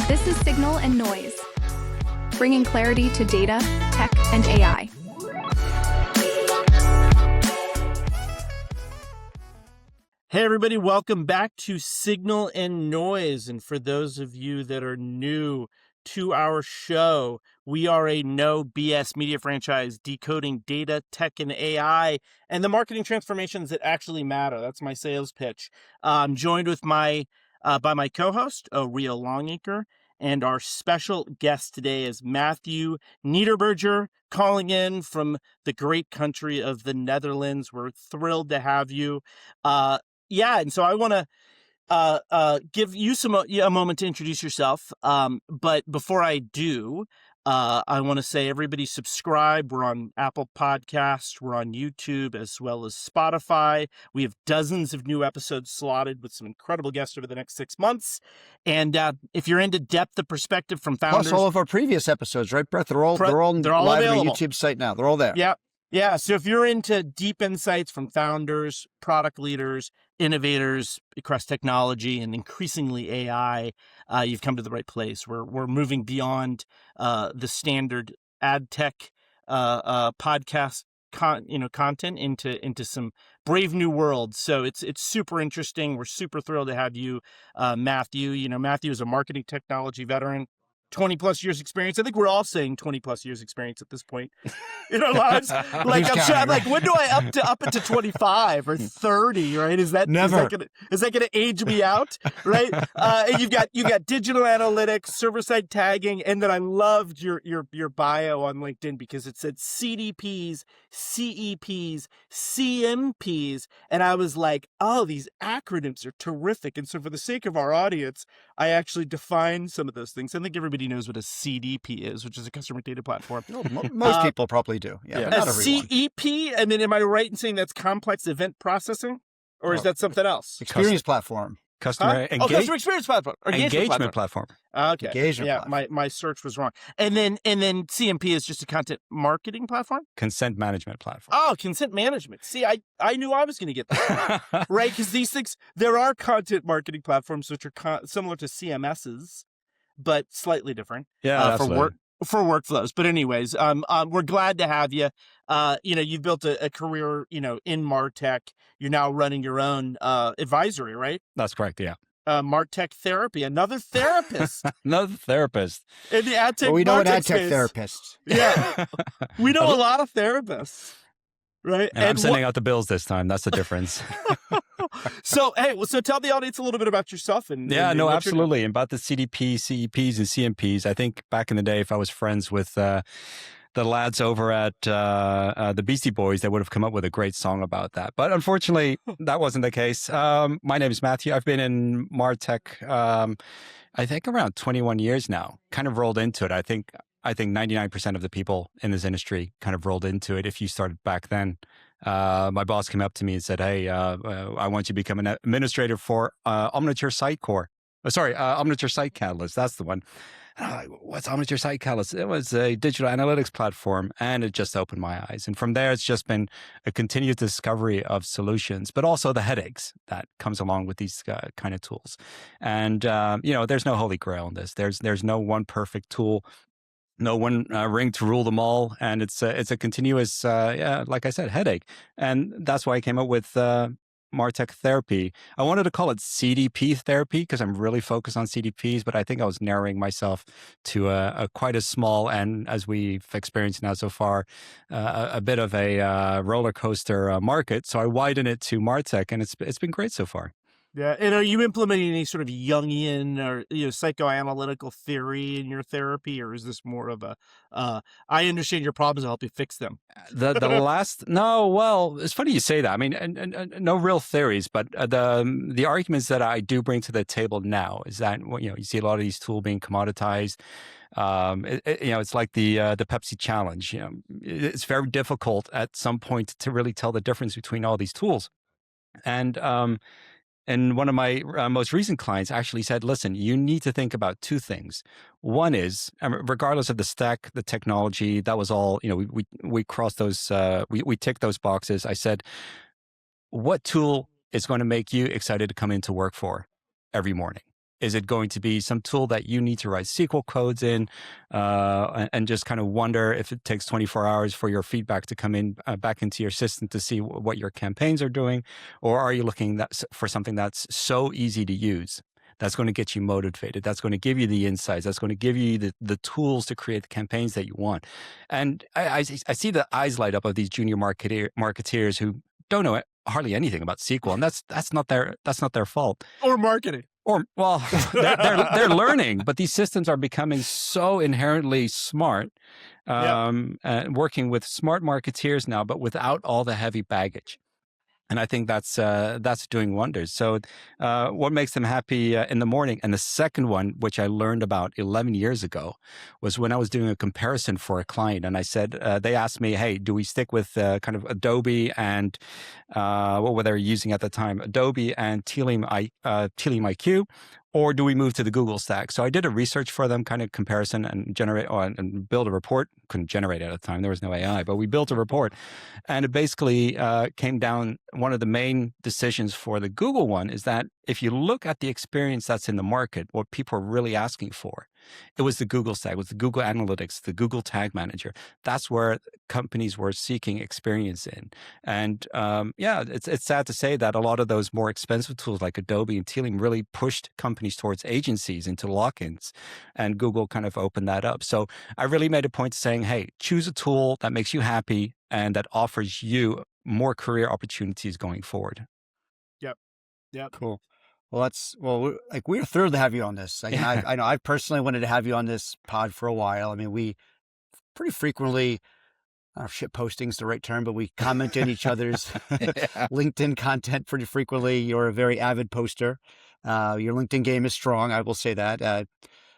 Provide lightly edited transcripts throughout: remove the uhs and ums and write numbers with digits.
This is Signal and Noise, bringing clarity to data, tech, and AI. Hey everybody, welcome back to Signal and Noise. And for those of you that are new to our show, we are a no BS media franchise decoding data, tech, and AI and the marketing transformations that actually matter. That's my sales pitch. I'm joined with by my co-host, Ria Longacre, and our special guest today is Matthew Niederberger, calling in from the great country of the Netherlands. We're thrilled to have you. Yeah, and so I want to give you a moment to introduce yourself. But before I do, I want to say everybody subscribe. We're on Apple Podcasts. We're on YouTube as well as Spotify. We have dozens of new episodes slotted with some incredible guests over the next 6 months. And if you're into depth of perspective from founders, plus all of our previous episodes, right, Brett? They're all live available on our YouTube site now. They're all there. Yeah. Yeah. So if you're into deep insights from founders, product leaders, innovators across technology, and increasingly AI, you've come to the right place. We're moving beyond the standard ad tech podcast content into some brave new worlds. So it's super interesting. We're super thrilled to have you, Matthew. Matthew is a marketing technology veteran. 20 plus years experience. I think we're all saying 20 plus years experience at this point in our lives. Like I'm sure, like when do I up it to 25 or 30? Right? Is that never? Is that gonna age me out? Right? And you've got digital analytics, server side tagging, and then I loved your bio on LinkedIn because it said CDPs, CEPs, CMPs, and I was like, oh, these acronyms are terrific. And so for the sake of our audience, I actually defined some of those things. I think everybody knows what a CDP is, which is a customer data platform. No, most people probably do. Yeah, but not everyone. CEP, I mean, am I right in saying that's complex event processing? Or is that something else? Experience platform. Customer customer experience platform. Engagement platform. Okay. Engagement platform. My search was wrong. And then CMP is just a content marketing platform? Consent management platform. Oh, consent management. See, I knew I was going to get that. Right? Because these things, there are content marketing platforms which are similar to CMSs, but slightly different. Yeah, for workflows. But anyways, we're glad to have you. You've built a career, in MarTech. You're now running your own advisory, right? That's correct. Yeah. MarTech Therapy, another therapist. Another therapist. In the ad tech we know an ad space. tech therapist. Yeah. We know a lot of therapists. Right. And I'm sending out the bills this time. That's the difference. So tell the audience a little bit about yourself. Absolutely. And about the CDP, CEPs, and CMPs. I think back in the day, if I was friends with the lads over at the Beastie Boys, they would have come up with a great song about that. But unfortunately, that wasn't the case. My name is Matthew. I've been in MarTech, I think around 21 years now, kind of rolled into it. I think 99% of the people in this industry kind of rolled into it. If you started back then, my boss came up to me and said, hey, I want you to become an administrator for Omniture Site Core. Omniture Site Catalyst. That's the one. What's Omniture Site Catalyst? It was a digital analytics platform, and it just opened my eyes. And from there, it's just been a continued discovery of solutions, but also the headaches that comes along with these kind of tools. And, there's no holy grail in this. There's no one perfect tool. No one ring to rule them all. And it's a continuous, like I said, headache. And that's why I came up with MarTech Therapy. I wanted to call it CDP Therapy because I'm really focused on CDPs, but I think I was narrowing myself to a quite a small, and as we've experienced now so far, a bit of a roller coaster market. So I widened it to MarTech, and it's been great so far. Yeah. And are you implementing any sort of Jungian or psychoanalytical theory in your therapy, or is this more of a I understand your problems, I'll help you fix them? It's funny you say that. I mean, and no real theories, but the arguments that I do bring to the table now is that you see a lot of these tools being commoditized. It's like the Pepsi challenge. It's very difficult at some point to really tell the difference between all these tools, and one of my most recent clients actually said, listen, you need to think about two things. One is, regardless of the stack, the technology, that was all, we crossed those, we ticked those boxes. I said, what tool is going to make you excited to come into work for every morning? Is it going to be some tool that you need to write SQL codes in and just kind of wonder if it takes 24 hours for your feedback to come in back into your system to see what your campaigns are doing? Or are you looking for something that's so easy to use, that's going to get you motivated, that's going to give you the insights, that's going to give you the tools to create the campaigns that you want? And I see the eyes light up of these junior marketeers who don't know hardly anything about SQL, and that's not their fault. Or marketing. Or, well, they're learning, but these systems are becoming so inherently smart, working with smart marketeers now, but without all the heavy baggage. And I think that's doing wonders. So what makes them happy in the morning? And the second one, which I learned about 11 years ago, was when I was doing a comparison for a client. And I said, they asked me, hey, do we stick with kind of Adobe and what were they using at the time? Adobe and Tealium IQ, or do we move to the Google stack? So I did a research for them, kind of comparison, and and build a report. Couldn't generate it at the time. There was no AI, but we built a report. And it basically came down, one of the main decisions for the Google one is that if you look at the experience that's in the market, what people are really asking for, it was the Google stack, it was the Google Analytics, the Google Tag Manager. That's where companies were seeking experience in. And it's sad to say that a lot of those more expensive tools like Adobe and Tealium really pushed companies towards agencies into lock-ins, and Google kind of opened that up. So I really made a point of saying, hey, choose a tool that makes you happy and that offers you more career opportunities going forward. Yep. Cool. Well, we're thrilled to have you on this. I know I've personally wanted to have you on this pod for a while. I mean, we pretty frequently, shit posting's the right term, but we comment on each other's LinkedIn content pretty frequently. You're a very avid poster. Your LinkedIn game is strong. I will say that.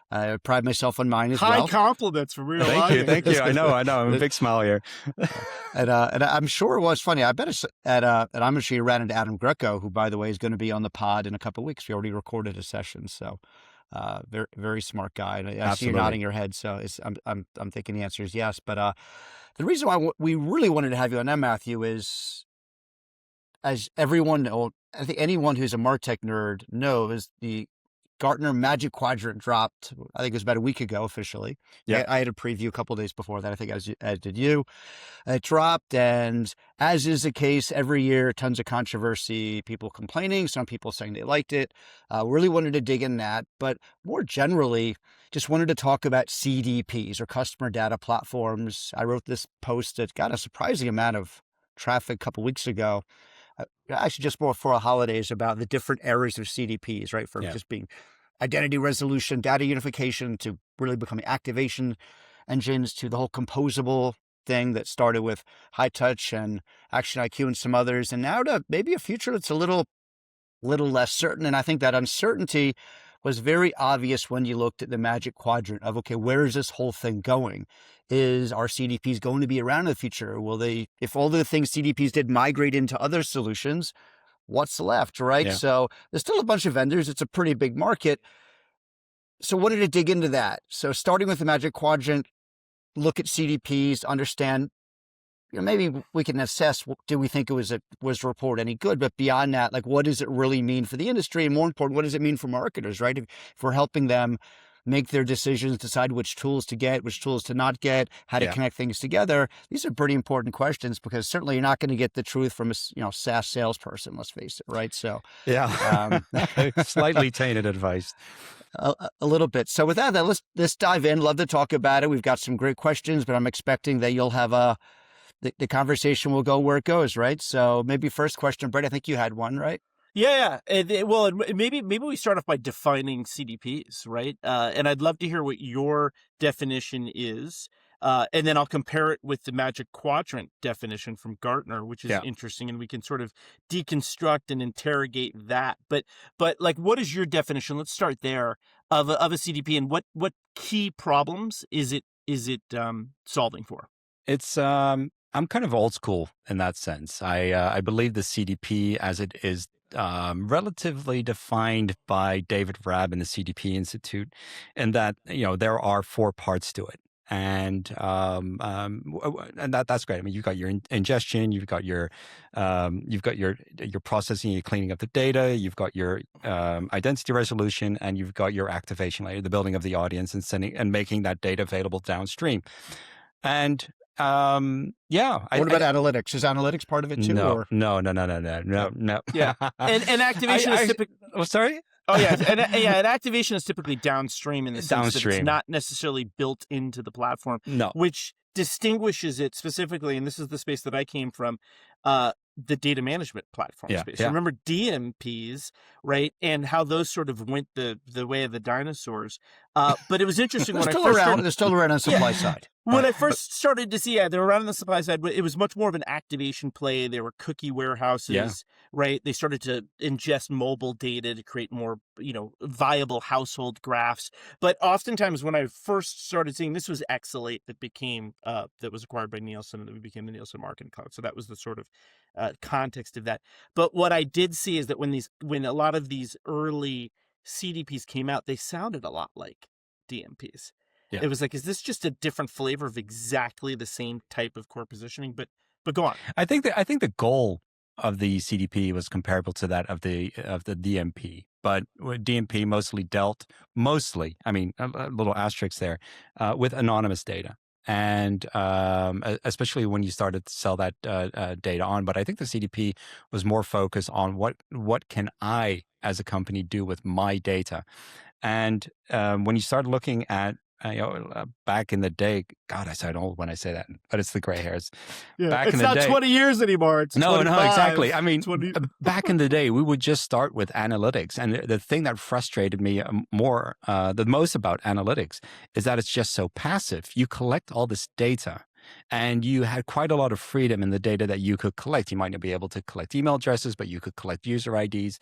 I pride myself on mine as well. High compliments from real life. Thank you. I know. I'm a big smile here. And I'm sure it was funny. I bet I'm sure you ran into Adam Greco, who, by the way, is going to be on the pod in a couple of weeks. We already recorded a session, so very, very smart guy. And I see you nodding your head, so I'm thinking the answer is yes. But the reason why we really wanted to have you on that, Matthew, is, as everyone knows, I think anyone who's a MarTech nerd knows, the Gartner Magic Quadrant dropped, I think it was about a week ago officially. Yeah. I had a preview a couple of days before that. I think as did you. It dropped, and as is the case every year, tons of controversy, people complaining, some people saying they liked it. Really wanted to dig in that, but more generally, just wanted to talk about CDPs, or customer data platforms. I wrote this post that got a surprising amount of traffic a couple of weeks ago. Actually, just before the holidays, about the different areas of CDPs, right? From just being identity resolution, data unification, to really becoming activation engines, to the whole composable thing that started with High Touch and Action IQ and some others, and now to maybe a future that's a little less certain. And I think that uncertainty was very obvious when you looked at the Magic Quadrant of, okay, where is this whole thing going? Is our CDPs going to be around in the future? Will they, if all the things CDPs did migrate into other solutions, what's left, right? Yeah. So there's still a bunch of vendors. It's a pretty big market. So wanted to dig into that. So starting with the Magic Quadrant, look at CDPs, understand, maybe we can assess, do we think it was the report any good? But beyond that, like, what does it really mean for the industry? And more important, what does it mean for marketers, right? If we're helping them make their decisions, decide which tools to get, which tools to not get, how to connect things together. These are pretty important questions, because certainly you're not going to get the truth from a SaaS salesperson, let's face it, right? So slightly tainted advice. A little bit. So with that, let's dive in. Love to talk about it. We've got some great questions, but I'm expecting that you'll have the conversation will go where it goes, right? So maybe first question, Brett, I think you had one, right? Yeah. Well, maybe we start off by defining CDPs, right? And I'd love to hear what your definition is. And then I'll compare it with the Magic Quadrant definition from Gartner, which is interesting, and we can sort of deconstruct and interrogate that. But like, what is your definition? Let's start there of a CDP, and what key problems is it solving for? It's I'm kind of old school in that sense. I believe the CDP as it is relatively defined by David Rabb and the CDP Institute, and that there are 4 parts to it. And that's great. I mean, you've got your ingestion, you've got your processing, your cleaning up the data, you've got your identity resolution, and you've got your activation layer, the building of the audience, and sending and making that data available downstream. And yeah. What about analytics? Is analytics part of it too? No. Yeah, and activation is typically. Oh, sorry. Oh yeah, and activation is typically downstream in the sense that it's not necessarily built into the platform. No, which distinguishes it specifically, and this is the space that I came from, the data management platform space. Yeah. Remember DMPs, right? And how those sort of went the way of the dinosaurs. But it was interesting when they're still around on the supply side. When I first started to see, they were around on the supply side, but it was much more of an activation play. There were cookie warehouses, right? They started to ingest mobile data to create more, viable household graphs. But oftentimes when I first started seeing, this was Exalate that became, that was acquired by Nielsen, and that became the Nielsen Marketing Cloud. So that was the sort of context of that. But what I did see is that when a lot of these early CDPs came out, they sounded a lot like DMPs. Yeah. It was like, is this just a different flavor of exactly the same type of core positioning? But go on. I think the goal of the CDP was comparable to that of the DMP, but DMP mostly dealt, I mean, a little asterisk there, with anonymous data. And especially when you started to sell that data on. But I think the CDP was more focused on what can I as a company do with my data. And when you start looking at back in the day, God, I sound old when I say that, but it's the gray hairs. Yeah, back in the day, 20 years anymore. It's no, exactly. I mean, back in the day, we would just start with analytics, and the thing that frustrated me the most about analytics is that it's just so passive. You collect all this data, and you had quite a lot of freedom in the data that you could collect. You might not be able to collect email addresses, but you could collect user IDs.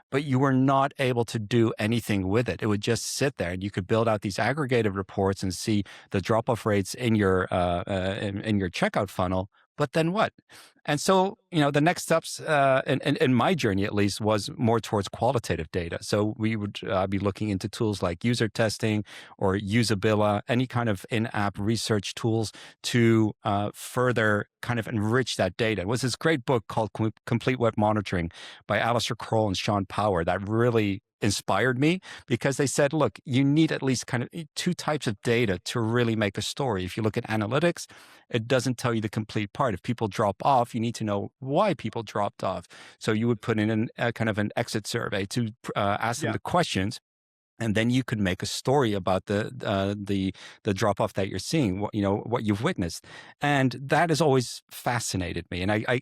But you were not able to do anything with it. It would just sit there, and you could build out these aggregated reports and see the drop-off rates in your checkout funnel. But then what? And so, the next steps in my journey, at least, was more towards qualitative data. So we would be looking into tools like user testing or Usabilla, any kind of in-app research tools to further kind of enrich that data. It was this great book called Complete Web Monitoring by Alistair Kroll and Sean Power that really inspired me, because they said, look, you need at least kind of two types of data to really make a story. If you look at analytics, it doesn't tell you the complete part. If people drop off, you need to know why people dropped off. So you would put in a kind of an exit survey to ask them the questions. And then you could make a story about the drop off that you're seeing, what you've witnessed, and that has always fascinated me. And I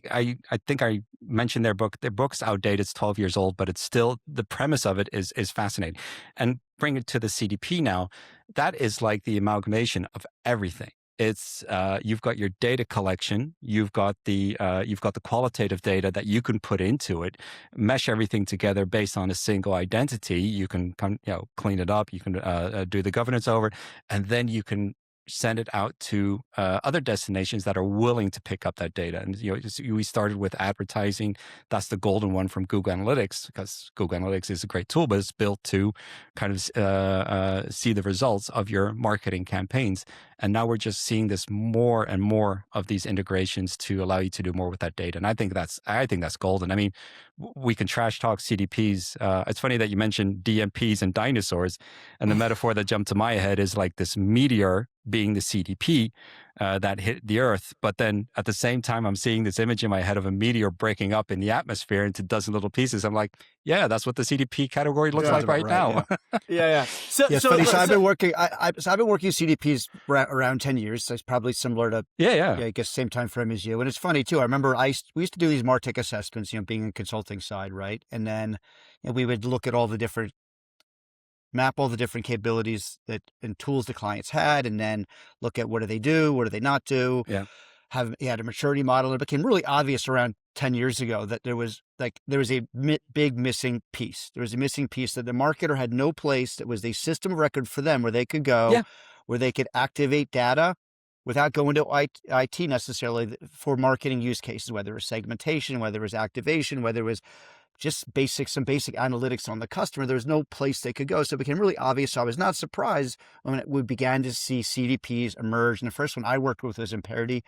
think I mentioned their book's outdated; it's 12 years old, but it's still, the premise of it is fascinating. And bring it to the CDP now, that is like the amalgamation of everything. It's you've got your data collection, you've got the qualitative data that you can put into it, mesh everything together based on a single identity. You can clean it up, you can do the governance over it, and then you can send it out to other destinations that are willing to pick up that data. And we started with advertising. That's the golden one from Google Analytics, because Google Analytics is a great tool, but it's built to kind of see the results of your marketing campaigns. And now we're just seeing this more and more of these integrations to allow you to do more with that data. And I think that's golden. I mean, we can trash talk CDPs. It's funny that you mentioned DMPs and dinosaurs, and the metaphor that jumped to my head is like this meteor being the CDP that hit the Earth. But then at the same time, I'm seeing this image in my head of a meteor breaking up in the atmosphere into a dozen little pieces. I'm like, yeah, that's what the CDP category looks like right now. Yeah. So I've been working. I've been working CDPs around 10 years. So it's probably similar to I guess same time frame as you. And it's funny too. I remember we used to do these MarTech assessments. Being in consulting side, right? And then we would look at map all the different capabilities and tools the clients had, and then look at what do they do, what do they not do. Yeah. You had a maturity model. It became really obvious around 10 years ago that there was a big missing piece. There was a missing piece that the marketer had no place that was a system of record for them where they could go, where they could activate data without going to IT necessarily for marketing use cases, whether it was segmentation, whether it was activation, whether it was just some basic analytics on the customer. There was no place they could go. So it became really obvious. So I was not surprised when we began to see CDPs emerge. And the first one I worked with was Imperity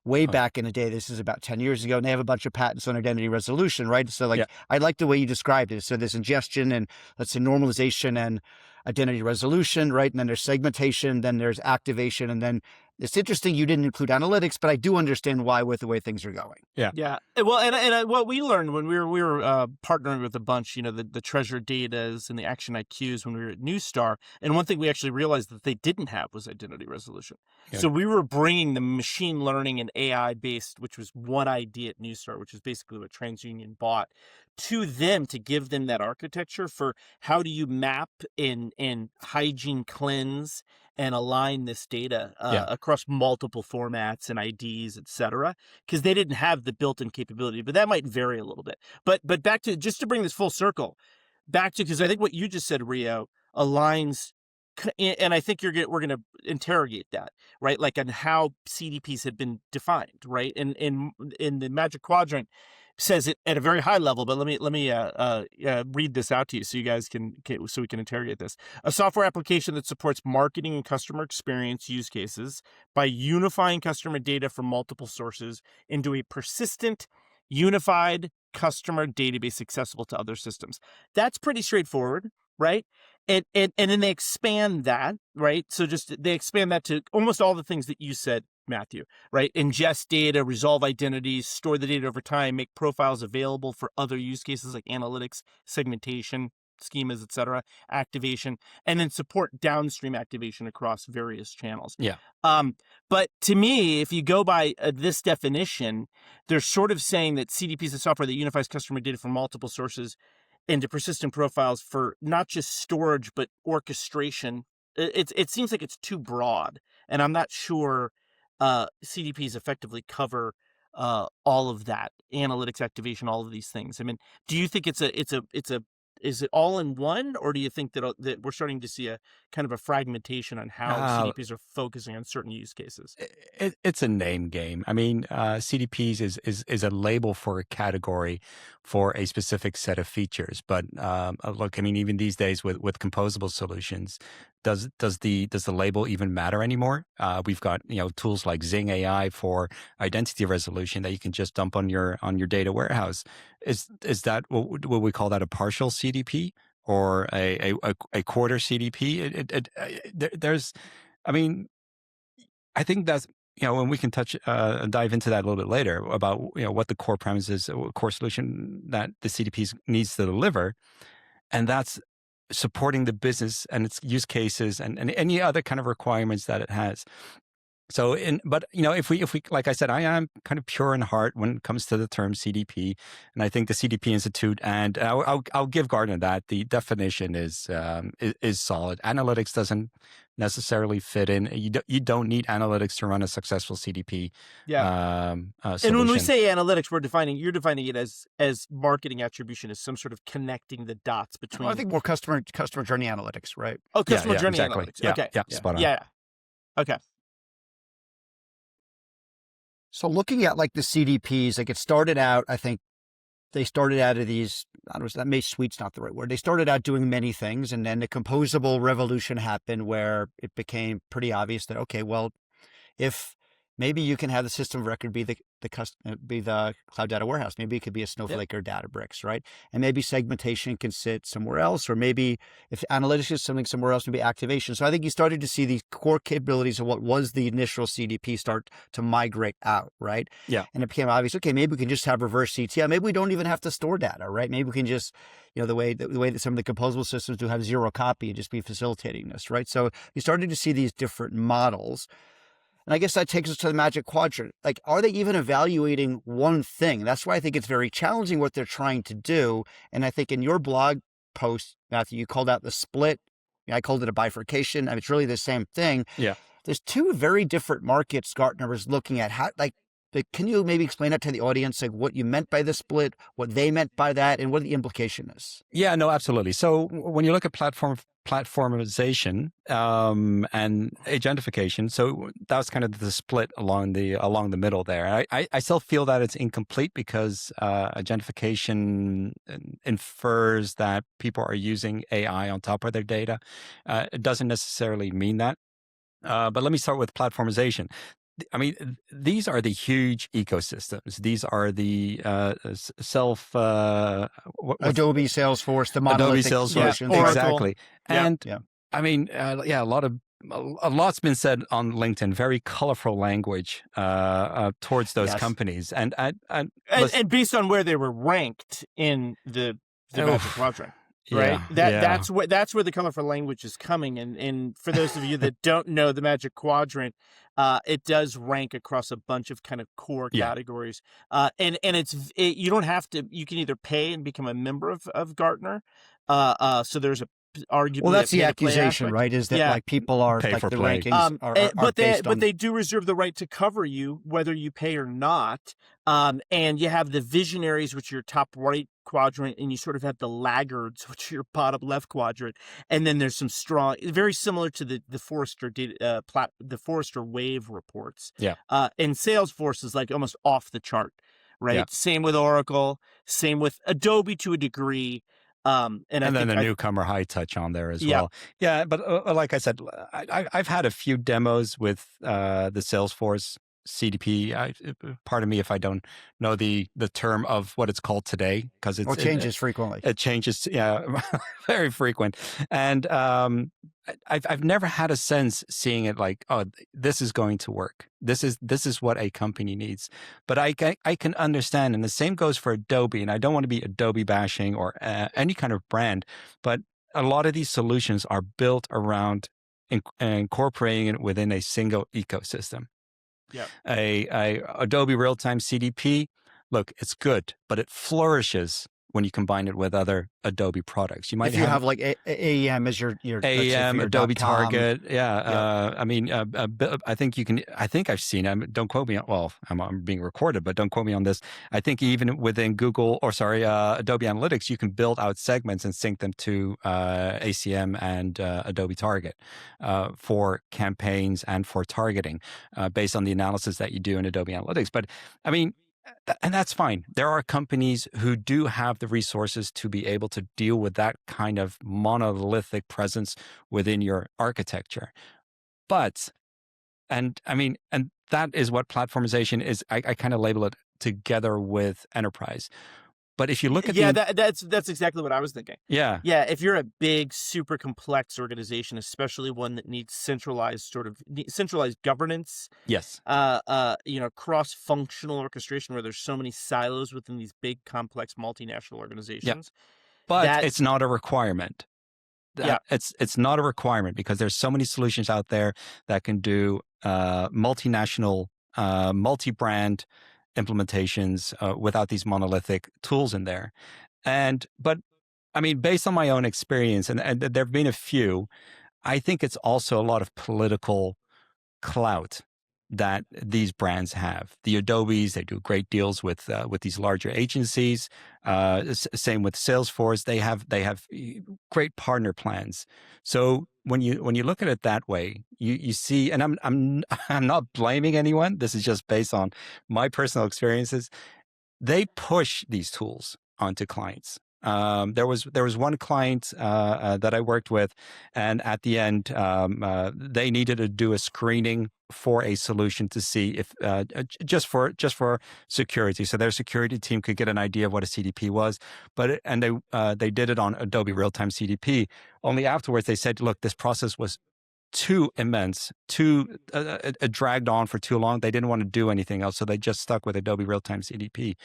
way back in the day. This is about 10 years ago. And they have a bunch of patents on identity resolution, right? So I like the way you described it. So there's ingestion and let's say normalization and identity resolution, right? And then there's segmentation, then there's activation, and then it's interesting you didn't include analytics, but I do understand why with the way things are going. Yeah. Well, and what we learned when we were partnering with a bunch, the treasure datas and the action IQs when we were at Newstar, and one thing we actually realized that they didn't have was identity resolution. Yeah. So we were bringing the machine learning and AI based, which was one idea at Newstar, which is basically what TransUnion bought, to them to give them that architecture for how do you map and hygiene cleanse and align this data across multiple formats and IDs, et cetera, because they didn't have the built-in capability, but that might vary a little bit. But back to, just to bring this full circle, because I think what you just said, Rio, aligns, and I think we're going to interrogate that, right? Like on how CDPs have been defined, right? And in the Magic Quadrant, says it at a very high level, but let me read this out to you so you guys so we can interrogate this. A software application that supports marketing and customer experience use cases by unifying customer data from multiple sources into a persistent, unified customer database accessible to other systems. That's pretty straightforward, right? And then they expand that, right? So they expand that to almost all the things that you said, Matthew, right? Ingest data, resolve identities, store the data over time, make profiles available for other use cases like analytics, segmentation, schemas, et cetera, activation, and then support downstream activation across various channels. Yeah. But to me, if you go by this definition, they're sort of saying that CDP is a software that unifies customer data from multiple sources into persistent profiles for not just storage, but orchestration. It seems like it's too broad, and I'm not sure CDPs effectively cover all of that, analytics, activation, all of these things. I mean, do you think is it all in one, or do you think that we're starting to see a kind of a fragmentation on how CDPs are focusing on certain use cases? It's a name game. I mean, CDPs is a label for a category for a specific set of features. But look, I mean, even these days with composable solutions, does the label even matter anymore? We've got tools like Zing AI for identity resolution that you can just dump on your data warehouse. Is that what we call that, a partial CDP or a quarter CDP? I think that's and we can dive into that a little bit later about what the core premise is, core solution that the CDP needs to deliver, and that's supporting the business and its use cases and any other kind of requirements that it has. So, if we, like I said, I am kind of pure in heart when it comes to the term CDP, and I think the CDP Institute, and I'll give Gartner that the definition is solid. Analytics doesn't necessarily fit in. You don't need analytics to run a successful CDP. Yeah. Solution. And when we say analytics, you're defining it as marketing attribution, as some sort of connecting the dots between. Well, I think more customer journey analytics, right? Oh, customer journey exactly. analytics. Yeah, Okay. Yeah. Spot on. Yeah. Okay. So looking at like the CDPs, like it started out, I think they started out of these, suite's not the right word. They started out doing many things, and then the composable revolution happened where it became pretty obvious that, okay, well, if maybe you can have the system of record be the cloud data warehouse, maybe it could be a Snowflake or Databricks, right? And maybe segmentation can sit somewhere else, or maybe if analytics is something somewhere else, maybe activation. So I think you started to see these core capabilities of what was the initial CDP start to migrate out, right? Yeah. And it became obvious, okay, maybe we can just have reverse ETL. Maybe we don't even have to store data, right? Maybe we can just, the way that some of the composable systems do have zero copy and just be facilitating this, right? So you started to see these different models. And I guess that takes us to the Magic Quadrant. Like, are they even evaluating one thing? That's why I think it's very challenging what they're trying to do. And I think in your blog post, Matthew, you called out the split. I called it a bifurcation. I mean, it's really the same thing. Yeah. There's two very different markets Gartner was looking at. can you maybe explain that to the audience, like what you meant by the split, what they meant by that, and what the implication is? Yeah, no, absolutely. So when you look at platformization and agentification, so that was kind of the split along the middle there. I still feel that it's incomplete because agentification infers that people are using AI on top of their data. It doesn't necessarily mean that. But let me start with platformization. I mean, these are the huge ecosystems. These are the Adobe, Salesforce, the Adobe, monolithic Salesforce, solutions. exactly. And Yeah. I mean, a lot's been said on LinkedIn. Very colorful language towards those Yes. companies, and based on where they were ranked in the Magic Quadrant. Right. Yeah, That's where the colorful language is coming. And for those of you that don't know the Magic Quadrant, it does rank across a bunch of kind of core categories. And you don't have to. You can either pay and become a member of Gartner. So there's arguably Well, that's the pay-to-play accusation, aspect. right? Is that like people are Pay like for the play. rankings are but based on... they do reserve the right to cover you whether you pay or not. And you have the visionaries, which are your top right quadrant, and you sort of have the laggards, which are your bottom left quadrant. And then there's some strong, very similar to the Forrester data, the Forrester Wave reports. Yeah. And Salesforce is like almost off the chart, right? Yeah. Same with Oracle, same with Adobe to a degree. And then the newcomer High Touch on there as well. Yeah, but like I said, I've had a few demos with the Salesforce CDP. Pardon me if I don't know the term of what it's called today, because it changes frequently. It changes, very frequent. And I've never had a sense seeing it like, oh, this is going to work. This is what a company needs. But I can understand, and the same goes for Adobe. And I don't want to be Adobe bashing or any kind of brand, but a lot of these solutions are built around incorporating it within a single ecosystem. Yeah. A Adobe real-time CDP, look, it's good, but it flourishes when you combine it with other Adobe products. You might have like AEM as your AEM, Adobe Target. I mean, I think you can. I think I've seen. Don't quote me. Well, I'm being recorded, but don't quote me on this. I think even within Adobe Analytics, you can build out segments and sync them to ACM and Adobe Target for campaigns and for targeting based on the analysis that you do in Adobe Analytics. But I mean. And that's fine. There are companies who do have the resources to be able to deal with that kind of monolithic presence within your architecture. But, and that is what platformization is. I kind of label it together with enterprise. But if you look at that's exactly what I was thinking. Yeah. If you're a big, super complex organization, especially one that needs centralized governance. Yes. Cross-functional orchestration where there's so many silos within these big, complex, multinational organizations. But it's not a requirement. It's not a requirement because there's so many solutions out there that can do multinational, multi-brand implementations without these monolithic tools in there. But I mean, based on my own experience, and there have been a few, I think it's also a lot of political clout that these brands have. The Adobes, they do great deals with these larger agencies. Same with Salesforce, they have great partner plans. So when you look at it that way, you see, and I'm not blaming anyone. This is just based on my personal experiences. They push these tools onto clients. There was one client that I worked with, and at the end, they needed to do a screening for a solution to see if just for security, so their security team could get an idea of what a CDP was. And they did it on Adobe Real-Time CDP. Only afterwards they said, look, this process was too immense, it dragged on for too long. They didn't want to do anything else, so they just stuck with Adobe Real-Time CDP.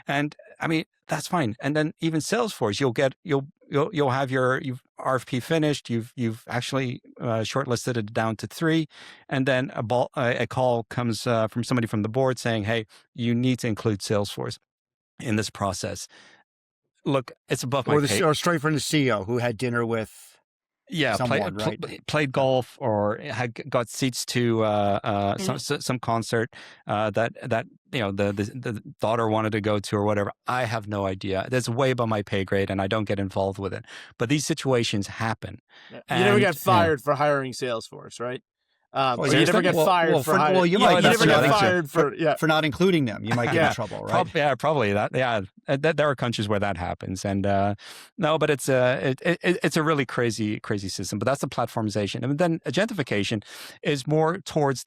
And I mean, that's fine. And then even Salesforce, you'll have your RFP finished. You've actually shortlisted it down to 3, and then a call comes from somebody from the board saying, "Hey, you need to include Salesforce in this process." Look, it's above my pay. Or straight from the CEO who had dinner with Yeah, someone, right? played golf or got seats to some concert that the daughter wanted to go to or whatever. I have no idea. That's way above my pay grade, and I don't get involved with it. But these situations happen. You never And got fired for hiring Salesforce, right? Well, Or you never get fired for hiring. Well, you Yeah, might you get never get fired fired for not including them. You might get in trouble, right? Probably that. Yeah, there are countries where that happens, and no, but it's a really crazy system. But that's the platformization, and then agentification is more towards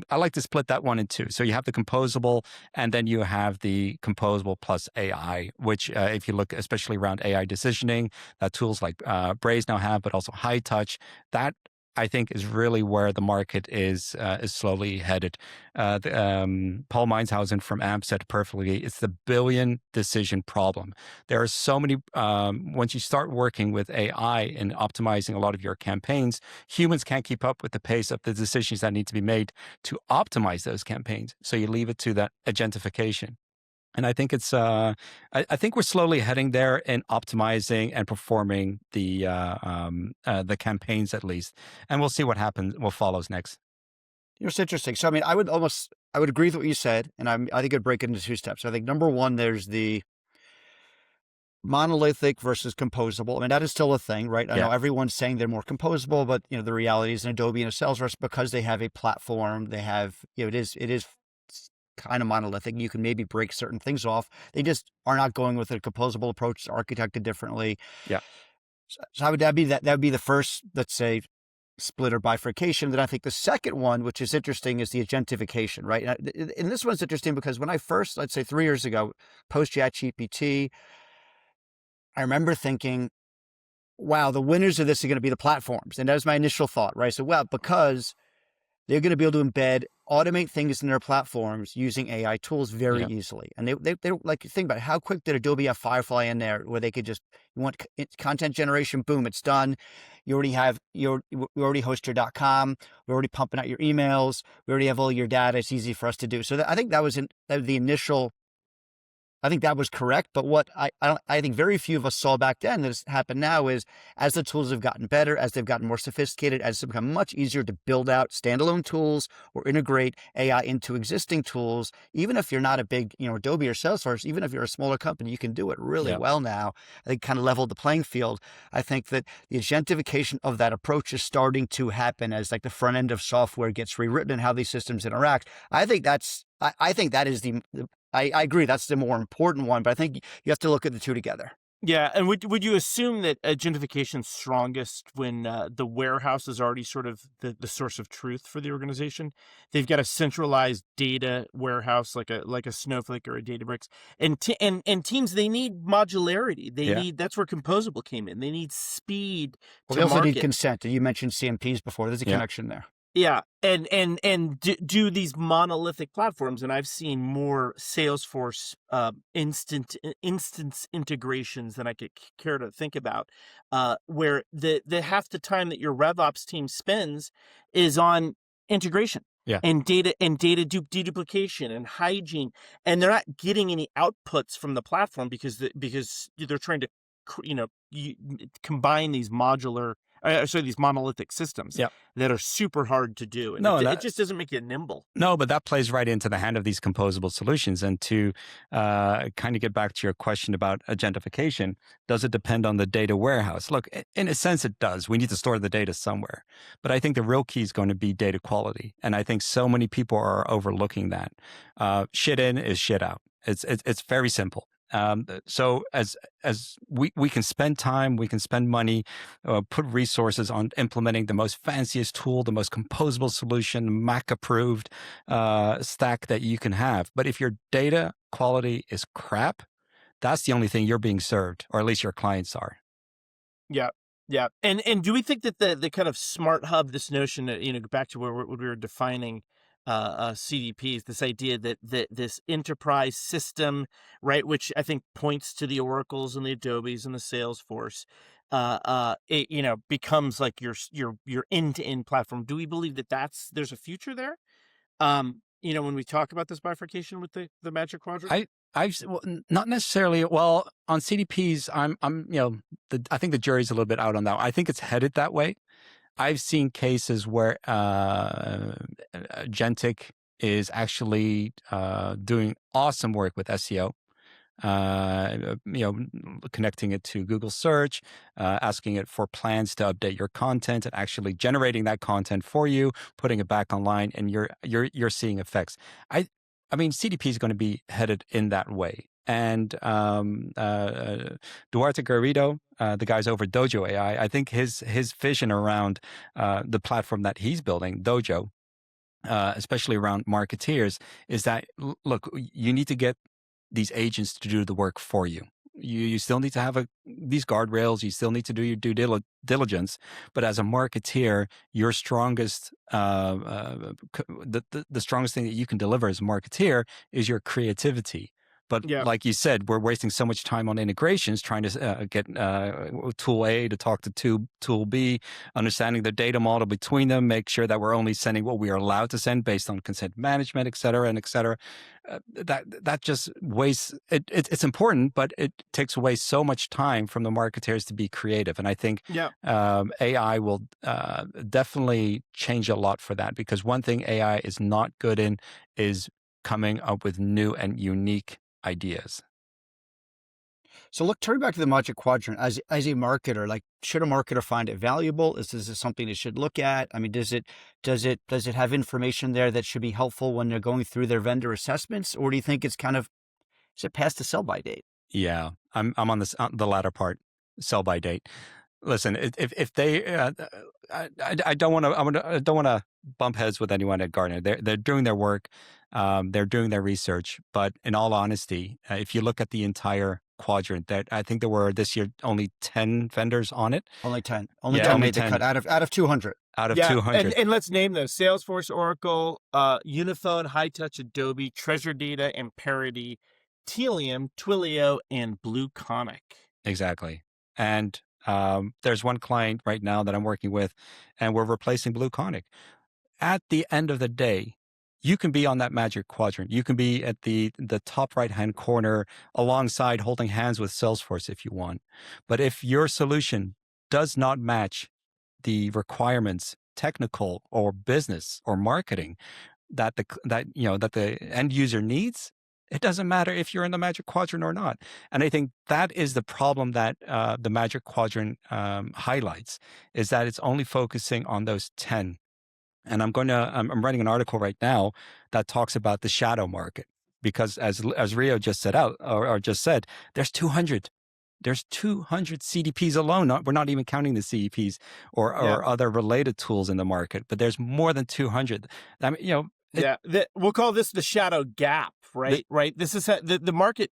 I like to split that one in two. So you have the composable, and then you have the composable plus AI, which if you look especially around AI decisioning, that tools like Braze now have, but also High Touch, that I think is really where the market is slowly headed. Paul Meinshausen from AMP said perfectly, it's the billion decision problem. There are so many, once you start working with AI and optimizing a lot of your campaigns, humans can't keep up with the pace of the decisions that need to be made to optimize those campaigns. So you leave it to that agentification. And I think it's, I think we're slowly heading there in optimizing and performing the campaigns at least, and we'll see what happens, what follows next. It's interesting. So, I mean, I would agree with what you said, and I think I'd break it into two steps. I think number one, there's the monolithic versus composable. I mean, that is still a thing, right? I know everyone's saying they're more composable, but the reality is in Adobe and a Salesforce, because they have a platform, they have, it is kind of monolithic. You can maybe break certain things off. They just are not going with a composable approach. It's architected differently. Yeah. So how would that be? That would be the first, let's say, split or bifurcation. Then I think the second one, which is interesting, is the agentification, right? And this one's interesting because when I first, let's say 3 years ago, post ChatGPT, I remember thinking, wow, the winners of this are going to be the platforms. And that was my initial thought, right? So, well, because they're going to be able to automate things in their platforms using AI tools very easily. And they like, think about it. How quick did Adobe have Firefly in there where they could just, you want content generation, boom, it's done. You already host your .com. We're already pumping out your emails. We already have all your data. It's easy for us to do. So I think that was the initial, I think that was correct. But what I think very few of us saw back then that has happened now is, as the tools have gotten better, as they've gotten more sophisticated, as it's become much easier to build out standalone tools or integrate AI into existing tools, even if you're not a big, Adobe or Salesforce, even if you're a smaller company, you can do it really well now. I think kind of leveled the playing field. I think that the agentification of that approach is starting to happen as like the front end of software gets rewritten and how these systems interact. I think that is I agree. That's the more important one, but I think you have to look at the two together. Yeah, and would you assume that agentification's strongest when the warehouse is already sort of the source of truth for the organization? They've got a centralized data warehouse like a Snowflake or a Databricks, and teams, they need modularity. That's where composable came in. They need speed. Well, they also need consent. You mentioned CMPs before. There's a connection there. Yeah, and do these monolithic platforms, and I've seen more Salesforce instance integrations than I could care to think about, where the half the time that your RevOps team spends is on integration. And data deduplication and hygiene, and they're not getting any outputs from the platform because they're trying to combine these these monolithic systems that are super hard to do. And it just doesn't make you nimble. No, but that plays right into the hand of these composable solutions. And to kind of get back to your question about agentification, does it depend on the data warehouse? Look, in a sense, it does. We need to store the data somewhere. But I think the real key is going to be data quality. And I think so many people are overlooking that. Shit in is shit out. It's very simple. So as we can spend time, we can spend money, put resources on implementing the most fanciest tool, the most composable solution, Mac approved stack that you can have. But if your data quality is crap, that's the only thing you're being served, or at least your clients are. Yeah. Yeah. And do we think that the kind of smart hub, this notion that, back to where we were defining CDPs, this idea that this enterprise system, right, which I think points to the Oracles and the Adobes and the Salesforce, it becomes like your end-to-end platform. Do we believe that there's a future there? when we talk about this bifurcation with the Magic Quadrant? Not necessarily. Well, on CDPs, I think the jury's a little bit out on that. I think it's headed that way. I've seen cases where Agentic is actually doing awesome work with SEO. Connecting it to Google search, asking it for plans to update your content, and actually generating that content for you, putting it back online, and you're seeing effects. I mean, CDP is going to be headed in that way. And Duarte Garrido, the guys over at Dojo AI, I think his vision around the platform that he's building, Dojo, especially around marketeers, is that, look, you need to get these agents to do the work for you. You still need to have these guardrails. You still need to do your due diligence. But as a marketeer, your strongest, the strongest thing that you can deliver as a marketeer is your creativity. But like you said, we're wasting so much time on integrations, trying to get tool A to talk to tool B, understanding the data model between them, make sure that we're only sending what we are allowed to send based on consent management, et cetera, and et cetera. That just wastes. It's important, but it takes away so much time from the marketers to be creative. And I think AI will definitely change a lot for that, because one thing AI is not good in is coming up with new and unique ideas. So look, turning back to the Magic Quadrant, as a marketer, like, should a marketer find it valuable? Is this something they should look at? I mean, does it have information there that should be helpful when they're going through their vendor assessments, or do you think it's is it past the sell by date? Yeah, I'm on the latter part, sell by date. Listen, if they, I don't want to bump heads with anyone at Gartner. They're doing their work, they're doing their research. But in all honesty, if you look at the entire quadrant, that I think there were this year only 10 vendors on it. Only 10. Only 10 made the cut out of 200. Out of 200. And let's name those: Salesforce, Oracle, Unifone, High-Touch, Adobe, Treasure Data, and Parity, Telium, Twilio, and Blue Conic. Exactly. And there's one client right now that I'm working with, and we're replacing Blue Conic. At the end of the day, you can be on that Magic Quadrant. You can be at the top right-hand corner alongside holding hands with Salesforce if you want. But if your solution does not match the requirements, technical or business or marketing, that the end user needs, it doesn't matter if you're in the Magic Quadrant or not. And I think that is the problem that the Magic Quadrant highlights, is that it's only focusing on those 10. And I'm writing an article right now that talks about the shadow market, because as Rio just said there's 200. There's 200 CDPs alone. We're not even counting the CEPs or other related tools in the market, but there's more than 200. I mean, we'll call this the shadow gap, right? Right. This is the market.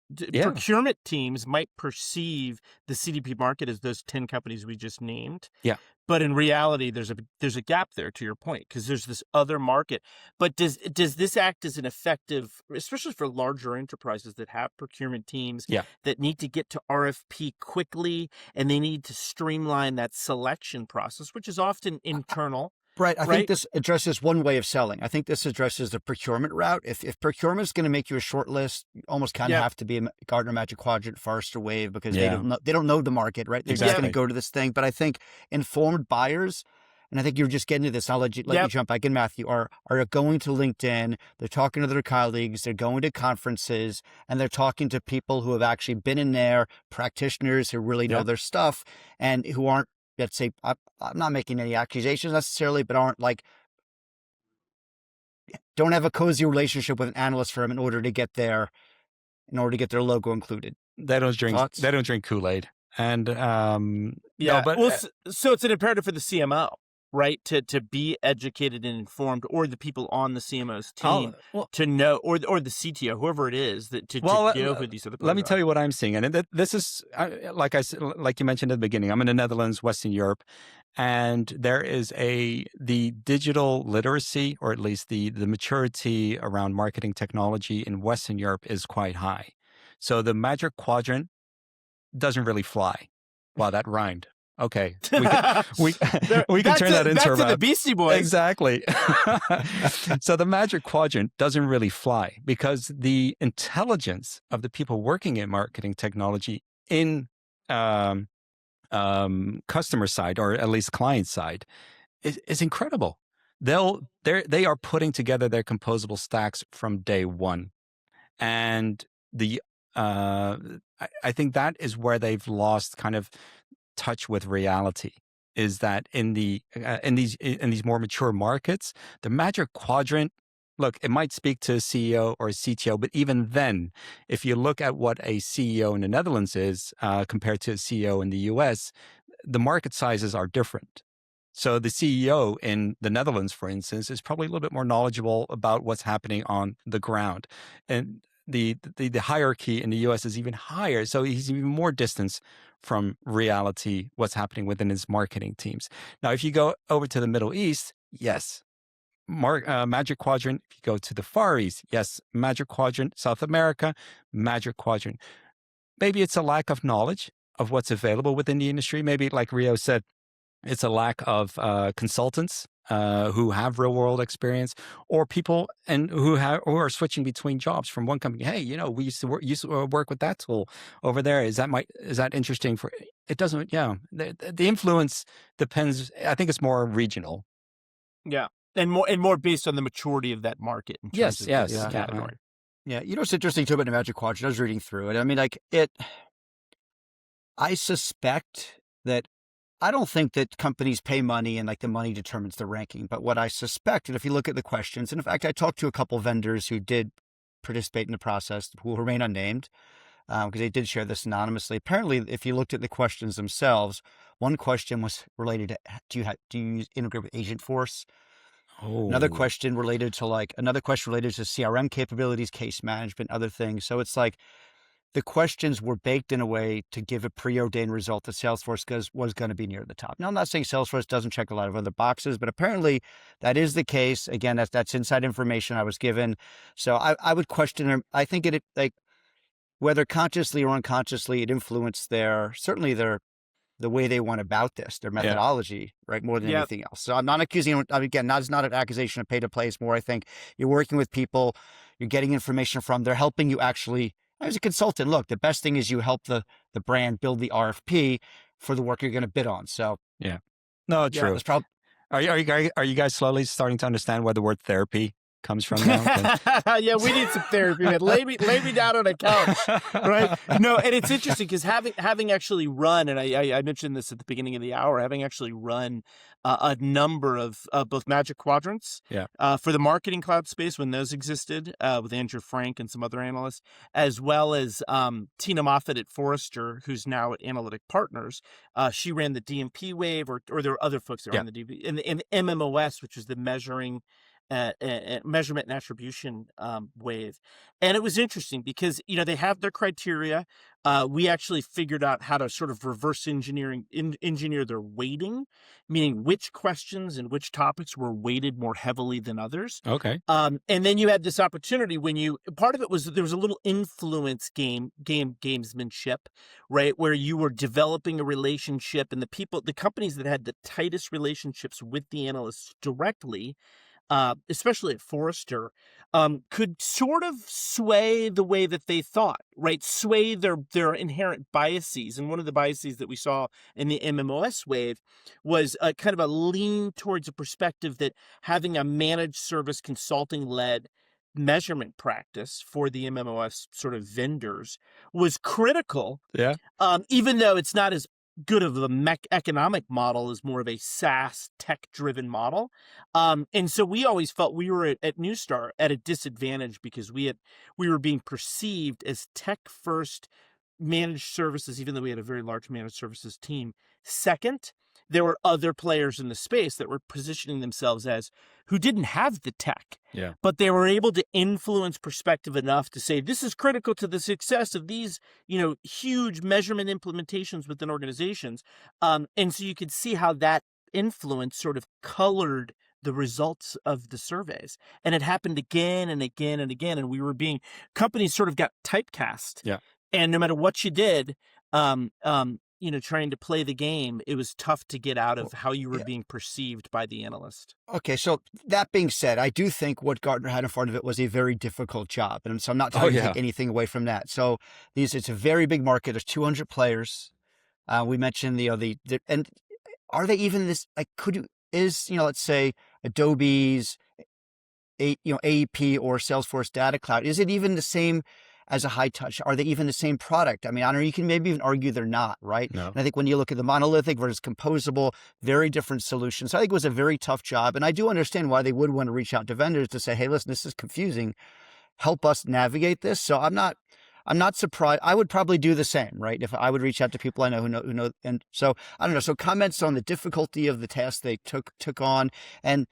Procurement teams might perceive the CDP market as those 10 companies we just named. Yeah. But in reality, there's a gap there, to your point, because there's this other market. But does this act as an effective, especially for larger enterprises that have procurement teams that need to get to RFP quickly, and they need to streamline that selection process, which is often internal? Right. I think this addresses one way of selling. I think this addresses the procurement route. If procurement is going to make you a short list, you almost kind of have to be a Gartner Magic Quadrant, Forrester Wave, because they don't know the market, right? They're just going to go to this thing. But I think informed buyers, and I think you're just getting to this, I'll let you jump back in, Matthew, are going to LinkedIn, they're talking to their colleagues, they're going to conferences, and they're talking to people who have actually been in there, practitioners who really know their stuff, and who aren't, let's say, I'm not making any accusations necessarily, but don't have a cozy relationship with an analyst firm in order to get their logo included. They don't drink Kool-Aid. And so it's an imperative for the CMO, right, to be educated and informed, or the people on the CMO's team to know, or the CTO, whoever it is, to know who these other people are. Let me tell you what I'm seeing, and this is like you mentioned at the beginning. I'm in the Netherlands, Western Europe, and there is the digital literacy, or at least the maturity around marketing technology in Western Europe is quite high. So the Magic Quadrant doesn't really fly. Wow, that rhymed. Okay, we can turn that into back to about the Beastie Boys. Exactly. So the Magic Quadrant doesn't really fly because the intelligence of the people working in marketing technology in customer side, or at least client side, is incredible. They are putting together their composable stacks from day one, and I think that is where they've lost kind of touch with reality. Is that in these more mature markets, the Magic Quadrant, look, it might speak to a CEO or a CTO, but even then, if you look at what a CEO in the Netherlands is compared to a CEO in the US, the market sizes are different. So the CEO in the Netherlands, for instance, is probably a little bit more knowledgeable about what's happening on the ground. And the hierarchy in the US is even higher. So he's even more distance from reality, what's happening within his marketing teams. Now, if you go over to the Middle East, yes, Magic Quadrant. If you go to the Far East, yes, Magic Quadrant. South America, Magic Quadrant. Maybe it's a lack of knowledge of what's available within the industry. Maybe, like Rio said, it's a lack of consultants who have real world experience, or people who are switching between jobs from one company. Hey, we used to work with that tool over there. Is that interesting for? It doesn't. Yeah, the influence depends. I think it's more regional. Yeah, and more based on the maturity of that market. In terms of this category. Yeah, what's interesting too about the Magic Quadrant? I was reading through it. I mean, I suspect that. I don't think that companies pay money and the money determines the ranking. But what I suspect, and if you look at the questions, and in fact, I talked to a couple of vendors who did participate in the process, who will remain unnamed, because they did share this anonymously. Apparently, if you looked at the questions themselves, one question was related to, do you integrate with Agentforce? Oh. Another question related to CRM capabilities, case management, other things. So it's the questions were baked in a way to give a preordained result that Salesforce was going to be near the top. Now, I'm not saying Salesforce doesn't check a lot of other boxes, but apparently that is the case. Again, that's inside information I was given. So I would question, I think whether consciously or unconsciously, it influenced the way they went about this, their methodology, right, more than anything else. So I'm not accusing, again, it's not an accusation of pay to play. It's more, I think, you're working with people, you're getting information from, they're helping you actually. As a consultant, look, the best thing is you help the brand build the RFP for the work you're going to bid on. So true. Are you guys slowly starting to understand where the word therapy comes from now? Yeah, we need some therapy, man. Lay me down on a couch, right? No, and it's interesting because having actually run, and I mentioned this at the beginning of the hour, having actually run a number of both Magic Quadrants for the marketing cloud space when those existed with Andrew Frank and some other analysts, as well as Tina Moffat at Forrester, who's now at Analytic Partners. She ran the DMP wave, or there were other folks that ran the DMP, and the MMOS, which is the measurement and attribution wave. And it was interesting because, they have their criteria. We actually figured out how to sort of reverse engineer their weighting, meaning which questions and which topics were weighted more heavily than others. Okay. And then you had this opportunity part of it was there was a little influence gamesmanship, right? Where you were developing a relationship, and the companies that had the tightest relationships with the analysts directly, especially at Forrester, could sort of sway the way that they thought, right? Sway their inherent biases. And one of the biases that we saw in the MMOS wave was kind of a lean towards a perspective that having a managed service consulting-led measurement practice for the MMOS sort of vendors was critical. Yeah. Even though it's not as good of a economic model, is more of a SaaS tech-driven model. And so we always felt we were at Neustar at a disadvantage because we were being perceived as tech-first managed services, even though we had a very large managed services team. Second, there were other players in the space that were positioning themselves as who didn't have the tech, but they were able to influence perspective enough to say this is critical to the success of these, huge measurement implementations within organizations. And so you could see how that influence sort of colored the results of the surveys. And it happened again and again and again. And companies sort of got typecast. Yeah. And no matter what you did, trying to play the game, it was tough to get out of Well, how you were yeah. being perceived by the analyst. Okay, so that being said, I do think what Gartner had in front of it was a very difficult job, and so I'm not Oh, trying to yeah. take anything away from that. So it's a very big market. There's 200 players. We mentioned and are they even this like let's say Adobe's AEP or Salesforce Data Cloud, is it even the same as a high touch? Are they even the same product? I mean, I don't know, you can maybe even argue they're not, right? No. And I think when you look at the monolithic versus composable, very different solutions. So I think it was a very tough job. And I do understand why they would want to reach out to vendors to say, hey, listen, this is confusing. Help us navigate this. So I'm not surprised. I would probably do the same, right? If I would reach out to people I know who know. And so I don't know. So comments on the difficulty of the task they took on, and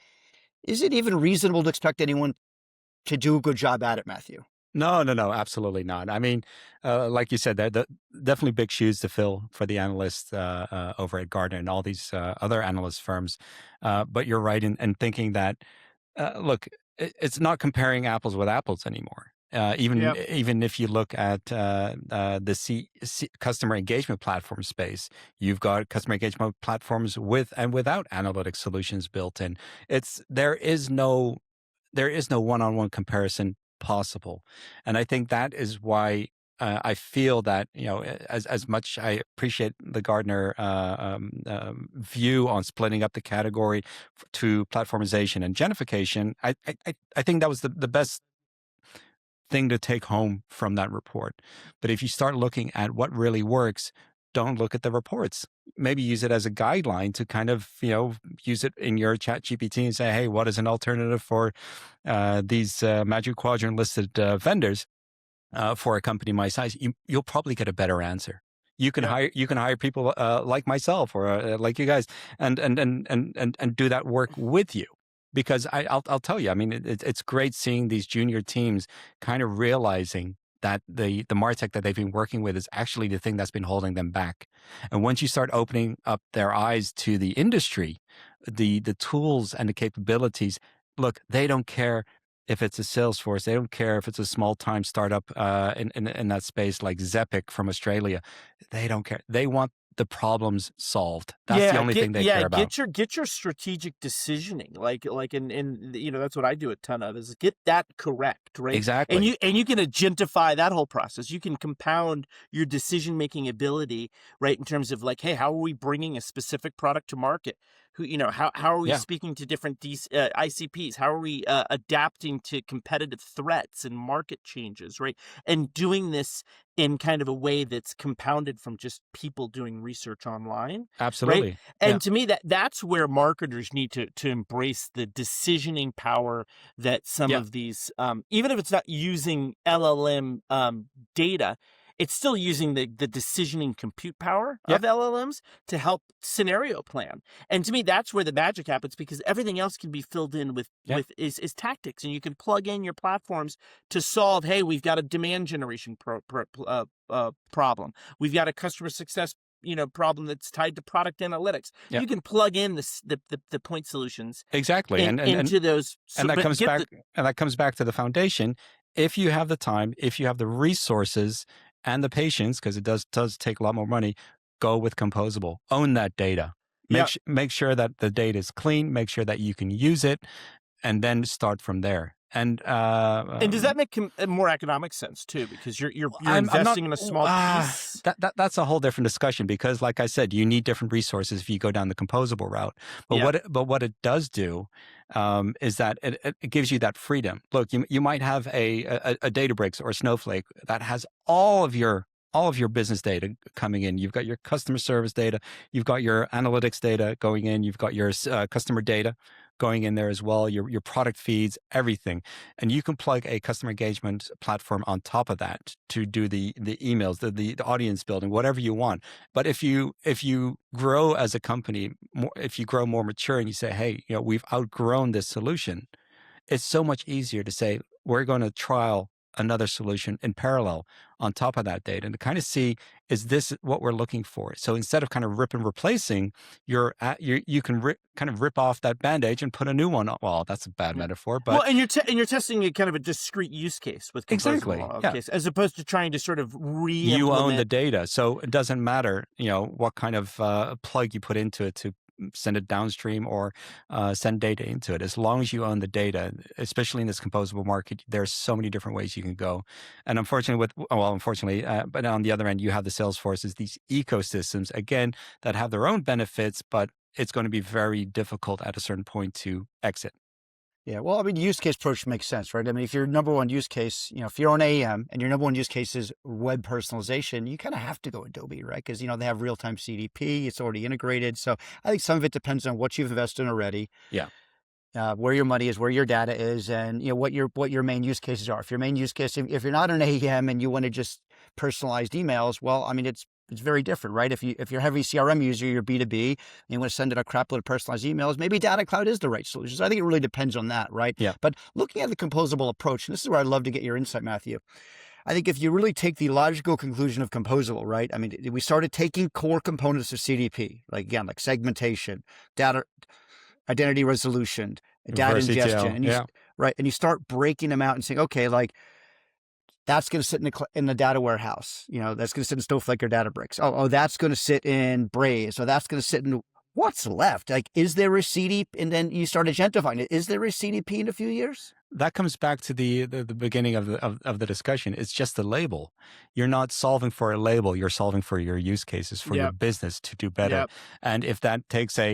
is it even reasonable to expect anyone to do a good job at it, Matthew? No, absolutely not. I mean, like you said, they're definitely big shoes to fill for the analysts over at Gartner and all these other analyst firms. But you're right in thinking that, look, it's not comparing apples with apples anymore. Even if you look at the customer engagement platform space, you've got customer engagement platforms with and without analytic solutions built in. There is no one-on-one comparison possible, and I think that is why I feel that as much I appreciate the Gartner view on splitting up the category to platformization and genification, I think that was the best thing to take home from that report. But if you start looking at what really works, don't look at the reports. Maybe use it as a guideline to kind of, use it in your chat GPT and say, hey, what is an alternative for these Magic Quadrant listed vendors for a company my size? You'll probably get a better answer. You can hire people like myself or like you guys and do that work with you. Because I'll tell you, I mean, it's great seeing these junior teams kind of realizing that the MarTech that they've been working with is actually the thing that's been holding them back. And once you start opening up their eyes to the industry, the tools and the capabilities, look, they don't care if it's a Salesforce, they don't care if it's a small time startup in that space like Zepic from Australia. They don't care. They want the problems solved. That's the only thing they care about. Get your strategic decisioning, like and that's what I do a ton of, is get that correct, right? Exactly. And you can agentify that whole process. You can compound your decision making ability, right, in terms of like, hey, how are we bringing a specific product to market? How are we speaking to different ICPs? How are we adapting to competitive threats and market changes, right? And doing this in kind of a way that's compounded from just people doing research online. Absolutely. Right? And to me, that's where marketers need to embrace the decisioning power that some of these, even if it's not using LLM data, it's still using the decisioning compute power of LLMs to help scenario plan. And to me, that's where the magic happens, because everything else can be filled in with is tactics, and you can plug in your platforms to solve. Hey, we've got a demand generation problem. We've got a customer success problem that's tied to product analytics. You can plug in the point solutions exactly into those, and that comes back to the foundation. If you have the time, if you have the resources and the patience, because it does take a lot more money, go with composable. Own that data. Make sure that the data is clean. Make sure that you can use it, and then start from there. And does that make more economic sense too? Because you're investing in a small piece. That's a whole different discussion, because, like I said, you need different resources if you go down the composable route. But what it does do is that it gives you that freedom. Look, you might have a Databricks or a Snowflake that has all of your business data coming in. You've got your customer service data, you've got your analytics data going in, you've got your customer data going in there as well, your product feeds, everything. And you can plug a customer engagement platform on top of that to do the emails, the audience building, whatever you want. But if you grow as a company, if you grow more mature and you say, hey, we've outgrown this solution, it's so much easier to say, we're going to trial another solution in parallel on top of that data and to kind of see, is this what we're looking for? So instead of kind of rip and replacing, you can kind of rip off that bandage and put a new one on. Well, that's a bad metaphor, but well, and you're testing a kind of a discrete use case with composable case, as opposed to trying to sort of re-implement. You own the data, so it doesn't matter, what kind of plug you put into it to send it downstream or send data into it. As long as you own the data, especially in this composable market, there's so many different ways you can go. And unfortunately, but on the other end, you have the Salesforces, these ecosystems, again, that have their own benefits, but it's going to be very difficult at a certain point to exit. Yeah, well, I mean, use case approach makes sense, right? I mean, if your number one use case, if you're on AEM and your number one use case is web personalization, you kind of have to go Adobe, right? Because, they have real-time CDP, it's already integrated. So I think some of it depends on what you've invested in already. Yeah. Where your money is, where your data is, and, what your main use cases are. If your main use case, if you're not an AEM and you want to just personalized emails, well, I mean, it's very different, right? If you're a heavy CRM user, you're B2B, and you want to send in a crap load of personalized emails, maybe Data Cloud is the right solution. So I think it really depends on that, right? Yeah. But looking at the composable approach, and this is where I'd love to get your insight, Matthew. I think if you really take the logical conclusion of composable, right? I mean, we started taking core components of CDP, like segmentation, data, identity resolution, data ingestion, and right, and you start breaking them out and saying, okay, like, that's going to sit in the data warehouse. That's going to sit in Snowflake or Databricks. Oh, that's going to sit in Braze. So that's going to sit in what's left. Like, is there a CDP? And then you start agentifying it. Is there a CDP in a few years? That comes back to the beginning of the discussion. It's just the label. You're not solving for a label. You're solving for your use cases, for your business to do better. And if that takes a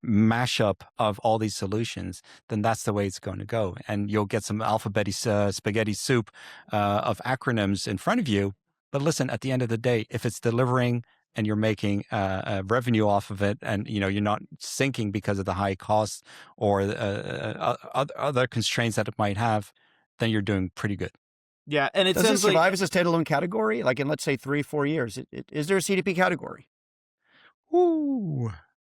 mashup of all these solutions, then that's the way it's going to go. And you'll get some alphabet spaghetti soup of acronyms in front of you. But listen, at the end of the day, if it's delivering and you're making revenue off of it, and you're not sinking because of the high costs or other constraints that it might have, then you're doing pretty good. Yeah, and it does it survive like, as a standalone category? Like in, let's say, 3-4 years, is there a CDP category? Ooh.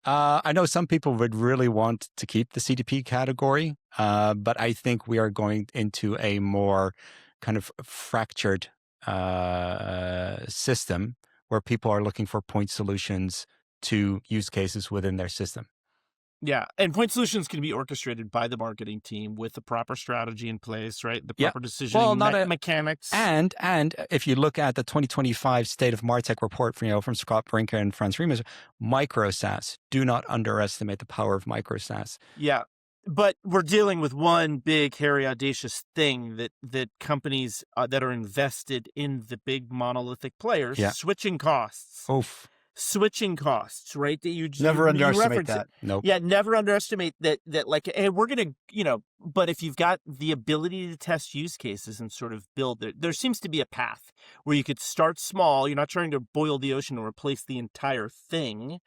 I know some people would really want to keep the CDP category, but I think we are going into a more kind of fractured system where people are looking for point solutions to use cases within their system. Yeah, and point solutions can be orchestrated by the marketing team with the proper strategy in place, right? The proper decisioning mechanics. And if you look at the 2025 State of MarTech report from Scott Brinker and Franz Riemer, micro SaaS. Do not underestimate the power of micro SaaS. Yeah. But we're dealing with one big, hairy, audacious thing that companies that are invested in the big monolithic players, switching costs. Oof. Switching costs, right? That you never underestimate that. Nope. Yeah, never underestimate that. Like, hey, we're gonna, but if you've got the ability to test use cases and sort of build there seems to be a path where you could start small. You're not trying to boil the ocean and replace the entire thing,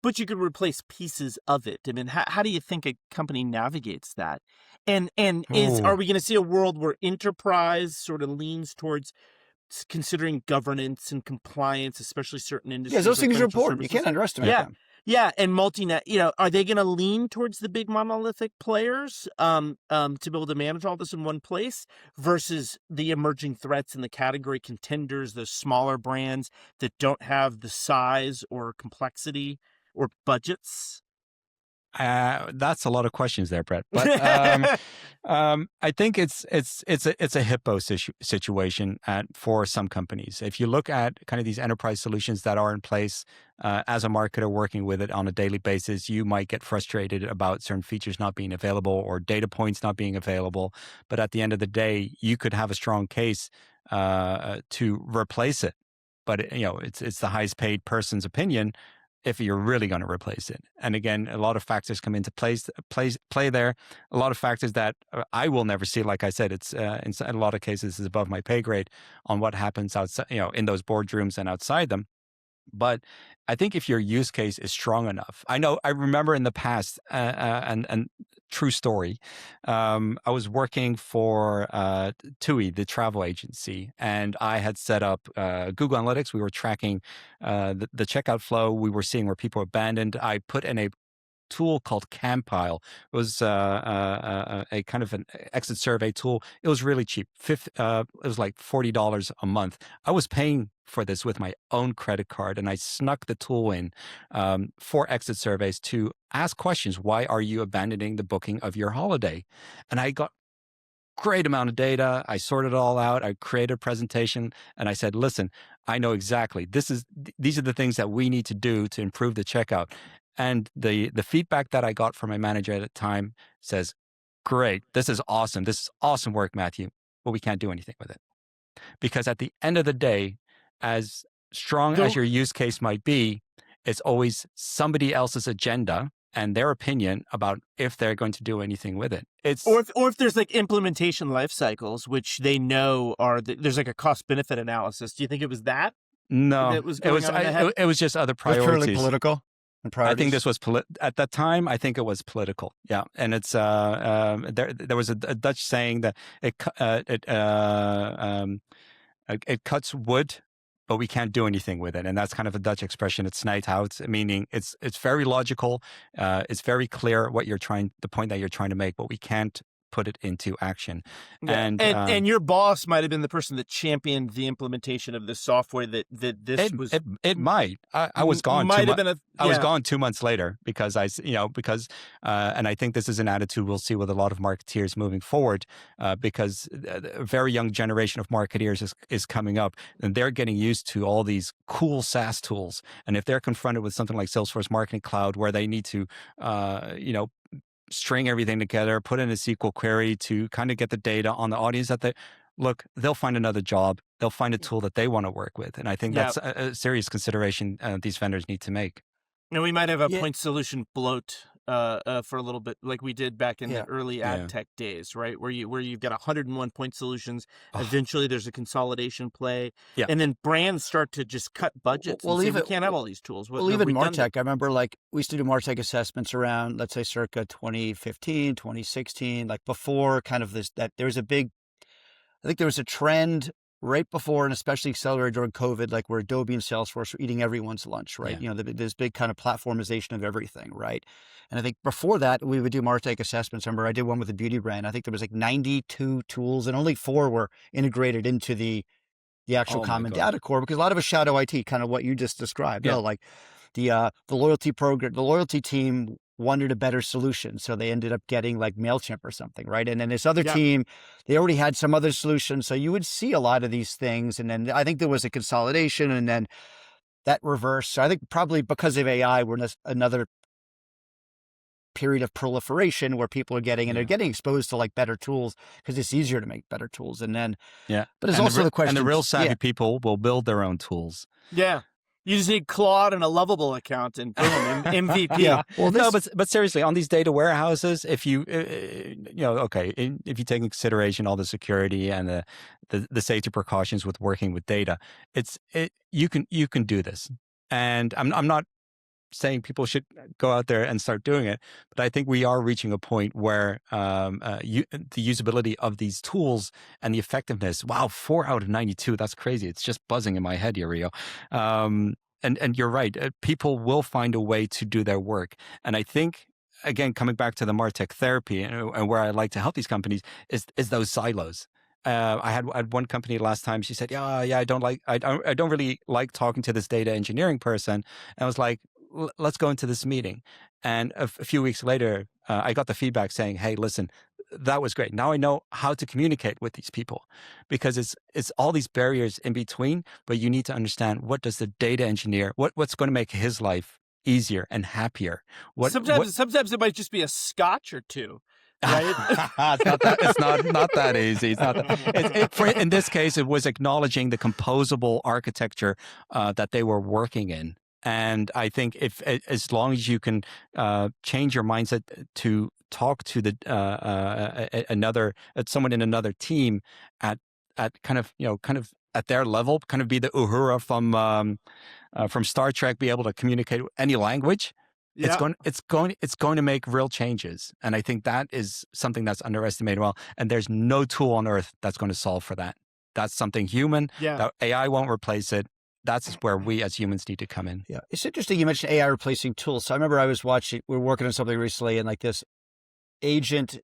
but you could replace pieces of it. I mean, how do you think a company navigates that? And are we going to see a world where enterprise sort of leans towards considering governance and compliance, especially certain industries? Yeah, those things are important. You can't underestimate them. Yeah, and multi-net, are they going to lean towards the big monolithic players to be able to manage all this in one place versus the emerging threats and the category contenders, those smaller brands that don't have the size or complexity or budgets? That's a lot of questions there, Brett. But I think it's a hippo situation for some companies. If you look at kind of these enterprise solutions that are in place, as a marketer working with it on a daily basis, you might get frustrated about certain features not being available or data points not being available. But at the end of the day, you could have a strong case to replace it. But it's the highest paid person's opinion if you're really going to replace it. And again, a lot of factors come into play there. A lot of factors that I will never see. Like I said, it's in a lot of cases is above my pay grade on what happens outside, in those boardrooms and outside them. But I think if your use case is strong enough, I remember in the past, and true story, I was working for TUI, the travel agency, and I had set up Google Analytics. We were tracking the checkout flow. We were seeing where people abandoned. I put in a tool called Campile. It was a kind of an exit survey tool. It was really cheap. It was like $40 a month. I was paying for this with my own credit card, and I snuck the tool in for exit surveys to ask questions. Why are you abandoning the booking of your holiday? And I got great amount of data. I sorted it all out. I created a presentation, and I said, listen, I know exactly these are the things that we need to do to improve the checkout. And the feedback that I got from my manager at the time says, great, this is awesome. This is awesome work, Matthew, but we can't do anything with it. Because at the end of the day, as strong as your use case might be, it's always somebody else's agenda and their opinion about if they're going to do anything with it. Or if there's like implementation life cycles, which they know there's like a cost benefit analysis. Do you think it was that? No, that was going on in the head? It was just other priorities. It was purely political and priorities. I think this was at that time. I think it was political. Yeah, and it's there was a Dutch saying that it cuts wood, but we can't do anything with it. And that's kind of a Dutch expression. It's snijthout, meaning it's very logical. It's very clear the point that you're trying to make, but we can't put it into action. Yeah. And your boss might have been the person that championed the implementation of this software it might. I was gone. I was gone 2 months later because and I think this is an attitude we'll see with a lot of marketeers moving forward, because a very young generation of marketeers is coming up, and they're getting used to all these cool SaaS tools. And if they're confronted with something like Salesforce Marketing Cloud, where they need to, string everything together, put in a SQL query to kind of get the data on the audience they'll find another job. They'll find a tool that they want to work with. And I think that's a serious consideration these vendors need to make. And we might have a point solution bloat for a little bit, like we did back in the early ad tech days, right? Where you've got 101 point solutions. Eventually, there's a consolidation play, and then brands start to just cut budgets. We can't have all these tools. Even MarTech. I remember, like, we used to do MarTech assessments around, let's say, circa 2015, 2016, like before kind of this. That there was I think there was a trend right before, and especially accelerated during COVID, like where Adobe and Salesforce were eating everyone's lunch, right? Yeah. This big kind of platformization of everything, right? And I think before that, we would do MarTech assessments. I remember I did one with a beauty brand. I think there was like 92 tools, and only 4 were integrated into the actual common data core, because a lot of us shadow IT, kind of what you just described. Yeah. Like the loyalty program, the loyalty team wanted a better solution, so they ended up getting like MailChimp or something, right? And then this other team, they already had some other solution, so you would see a lot of these things. And then I think there was a consolidation, and then that reversed. So I think probably because of AI, we're in another period of proliferation where people are getting exposed to like better tools, because it's easier to make better tools. And then but it's also the question, and the real savvy people will build their own tools. You just need Claude and a Lovable account, and boom, MVP. Well, but seriously, on these data warehouses, if you if you take into consideration all the security and the safety precautions with working with data, you can do this. And I'm not saying people should go out there and start doing it, but I think we are reaching a point where the usability of these tools and the effectiveness. Wow, 4 out of 92. That's crazy. It's just buzzing in my head here, Rio. And you're right. People will find a way to do their work. And I think, again, coming back to the MarTech Therapy and where I like to help these companies is those silos. I had one company last time. She said, I don't really like talking to this data engineering person. And I was like, let's go into this meeting. And a few weeks later, I got the feedback saying, hey, listen, that was great. Now I know how to communicate with these people, because it's all these barriers in between, but you need to understand, what does the data engineer, what's going to make his life easier and happier? Sometimes it might just be a scotch or two. Right? It's not that easy. It's not that. In this case, it was acknowledging the composable architecture that they were working in. And I think as long as you can change your mindset to talk to someone in another team at kind of at their level, kind of be the Uhura from Star Trek, be able to communicate any language. It's going to make real changes. And I think that is something that's underestimated. Well, and there's no tool on earth that's going to solve for that. That's something human. That AI won't replace it. that's where we as humans need to come in. Yeah. It's interesting you mentioned AI replacing tools. So I remember we were working on something recently, and like this agent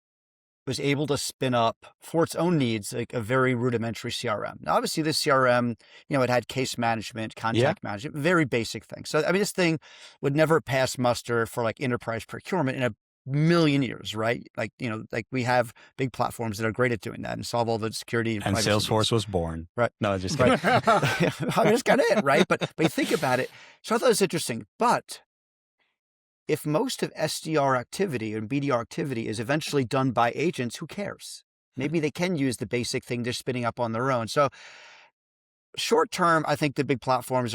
was able to spin up for its own needs, like a very rudimentary CRM. Now, obviously this CRM, it had case management, contact management, very basic things. So, I mean, this thing would never pass muster for like enterprise procurement in a million years, right? Like, like we have big platforms that are great at doing that and solve all the security and privacy Salesforce needs. was born. Right. No, just kidding. Right. I mean, that's kind of it, right? But you think about it. So I thought it was interesting. But if most of SDR activity and BDR activity is eventually done by agents, who cares? Maybe they can use the basic thing they're spinning up on their own. So short term, I think the big platforms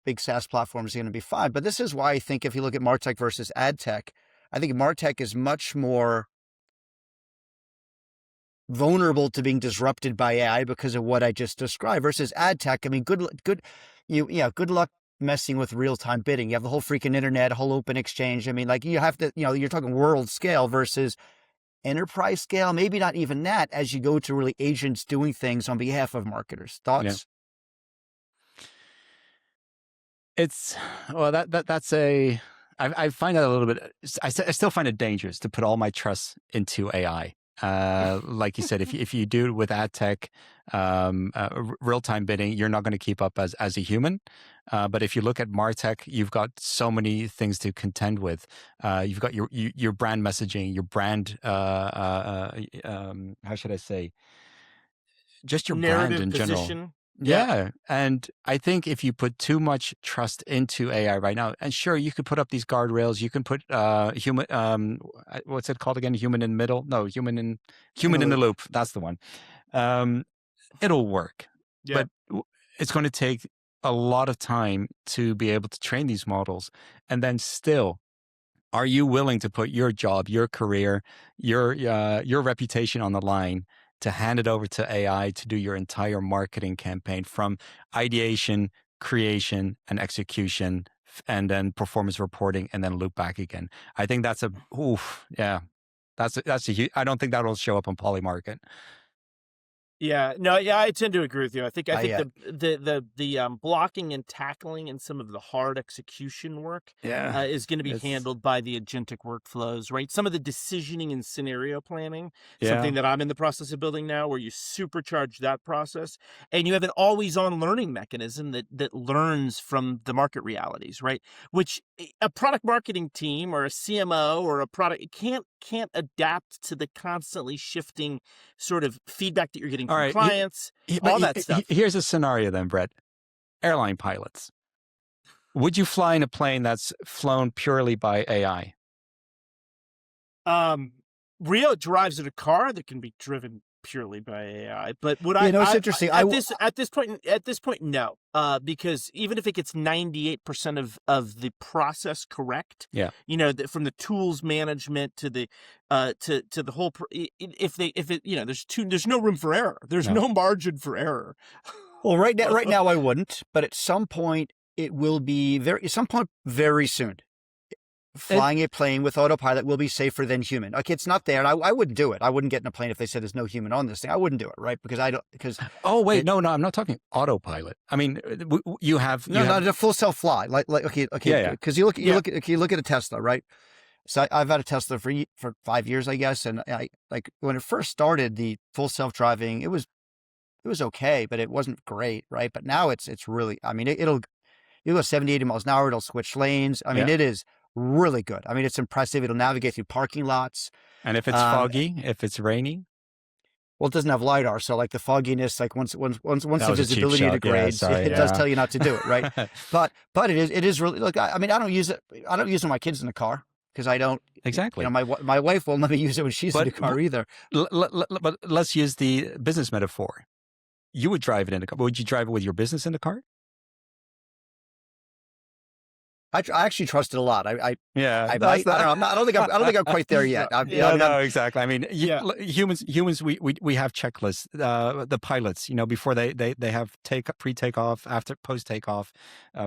big SaaS platforms are going to be fine. But this is why I think if you look at MarTech versus ad tech, I think MarTech is much more vulnerable to being disrupted by AI because of what I just described versus ad tech. I mean, good luck messing with real-time bidding. You have the whole freaking internet, whole open exchange. I mean, like you have to, you're talking world scale versus enterprise scale, maybe not even that, as you go to really agents doing things on behalf of marketers. Thoughts? Yeah. I find that a little bit, I still find it dangerous to put all my trust into AI. Like you said, if you do it with ad tech, real-time bidding, you're not going to keep up as a human. But if you look at MarTech, you've got so many things to contend with. You've got your brand messaging, your brand, how should I say, just your narrative brand in position. general. Yeah. And I think if you put too much trust into AI right now, and sure, you could put up these guardrails, you can put human, what's it called again? Human in the middle? No, human in the loop. That's the one. It'll work. Yeah. But it's going to take a lot of time to be able to train these models. And then still, are you willing to put your job, your career, your reputation on the line to hand it over to AI to do your entire marketing campaign from ideation, creation, and execution, and then performance reporting, and then loop back again? I think that's a huge, I don't think that will show up on Polymarket. Yeah, no, yeah, I tend to agree with you. I think the blocking and tackling and some of the hard execution work is going to be handled by the agentic workflows, right? Some of the decisioning and scenario planning, something that I'm in the process of building now, where you supercharge that process, and you have an always-on learning mechanism that learns from the market realities, right? Which a product marketing team or a CMO or a product can't adapt to the constantly shifting sort of feedback that you're getting from clients, all that stuff. Here's a scenario then, Brett. Airline pilots. Would you fly in a plane that's flown purely by AI? Rio drives in a car that can be driven purely by AI, but would it's interesting. At this point, no, because even if it gets 98% of the process correct, from the tools management to the whole, there's no room for error. There's no margin for error. Well, right now I wouldn't, but at some point it will be very soon. Flying a plane with autopilot will be safer than human. Okay, it's not there, and I wouldn't do it. I wouldn't get in a plane if they said there's no human on this thing. I wouldn't do it, right? No, I'm not talking autopilot. I mean, you have a full self fly. Because you look at a Tesla, right? So I've had a Tesla for 5 years, I guess, and when it first started, the full self driving, it was okay, but it wasn't great, right? But now it's really, I mean, you'll go 70, 80 miles an hour. It'll switch lanes. I mean, it is really good. I mean, it's impressive. It'll navigate through parking lots. And if it's foggy, if it's rainy? Well, it doesn't have LiDAR. So like the fogginess, like once the visibility degrades, it does tell you not to do it, right? but it is really, look, I mean, I don't use it with my kids in the car because I don't. Exactly. My wife won't let me use it when she's in the car either. But let's use the business metaphor. You would drive it in the car. Would you drive it with your business in the car? I actually trust it a lot. I don't think I'm quite there yet. Exactly. I mean, humans, we have checklists. The pilots, before they have pre-takeoff, after post-takeoff,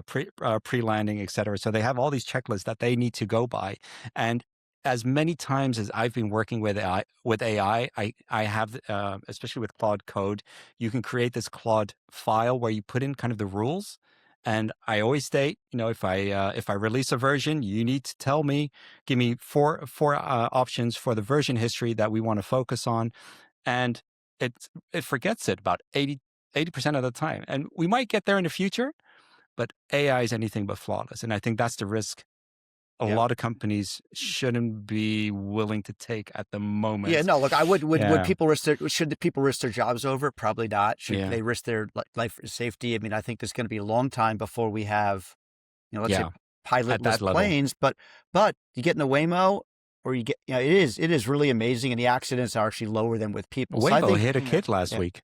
pre-landing, et cetera. So they have all these checklists that they need to go by. And as many times as I've been working with AI, I have, especially with Claude Code, you can create this Claude file where you put in kind of the rules. And I always state, if I release a version, you need to tell me, give me four options for the version history that we want to focus on, and it forgets it about 80% of the time. And we might get there in the future, but AI is anything but flawless, and I think that's the risk a lot of companies shouldn't be willing to take at the moment. Yeah, no, look, would people should the people risk their jobs over it? Probably not. Should they risk their life or safety? I mean, I think there's going to be a long time before we have, let's say pilotless planes, but you get in a Waymo or you get, it is really amazing. And the accidents are actually lower than with people. Waymo hit a kid last week.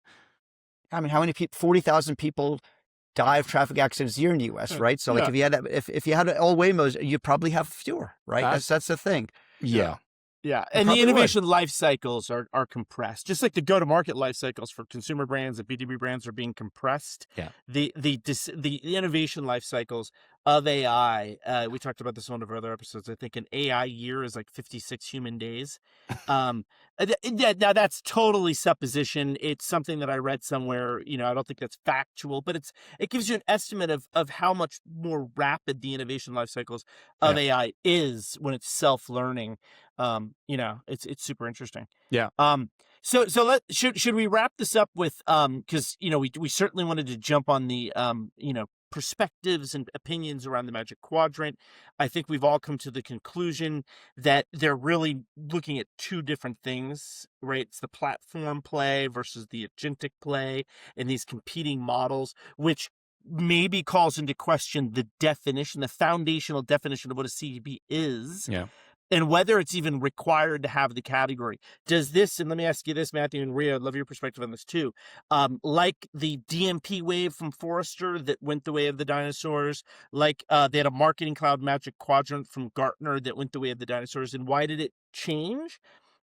I mean, how many people, 40,000 people die of traffic accidents a year in the U.S., right? So like if you had if you had all Waymos, you'd probably have fewer, right? That's the thing. Yeah. And the innovation life cycles are compressed, just like the go-to-market life cycles for consumer brands and B2B brands are being compressed. Yeah. The innovation life cycles of AI, we talked about this in one of our other episodes. I think an AI year is like 56 human days. Now that's totally supposition. It's something that I read somewhere. I don't think that's factual, but it gives you an estimate of how much more rapid the innovation life cycles of AI is when it's self-learning. It's super interesting. Yeah. So should we wrap this up with because we certainly wanted to jump on the perspectives and opinions around the Magic Quadrant. I think we've all come to the conclusion that they're really looking at two different things, right? It's the platform play versus the agentic play and these competing models, which maybe calls into question the definition, the foundational definition of what a CDP is. Yeah. And whether it's even required to have the category. Does this, and let me ask you this, Matthew and Rhea, I'd love your perspective on this too. Like the DMP wave from Forrester that went the way of the dinosaurs, like they had a marketing cloud Magic Quadrant from Gartner that went the way of the dinosaurs. And why did it change?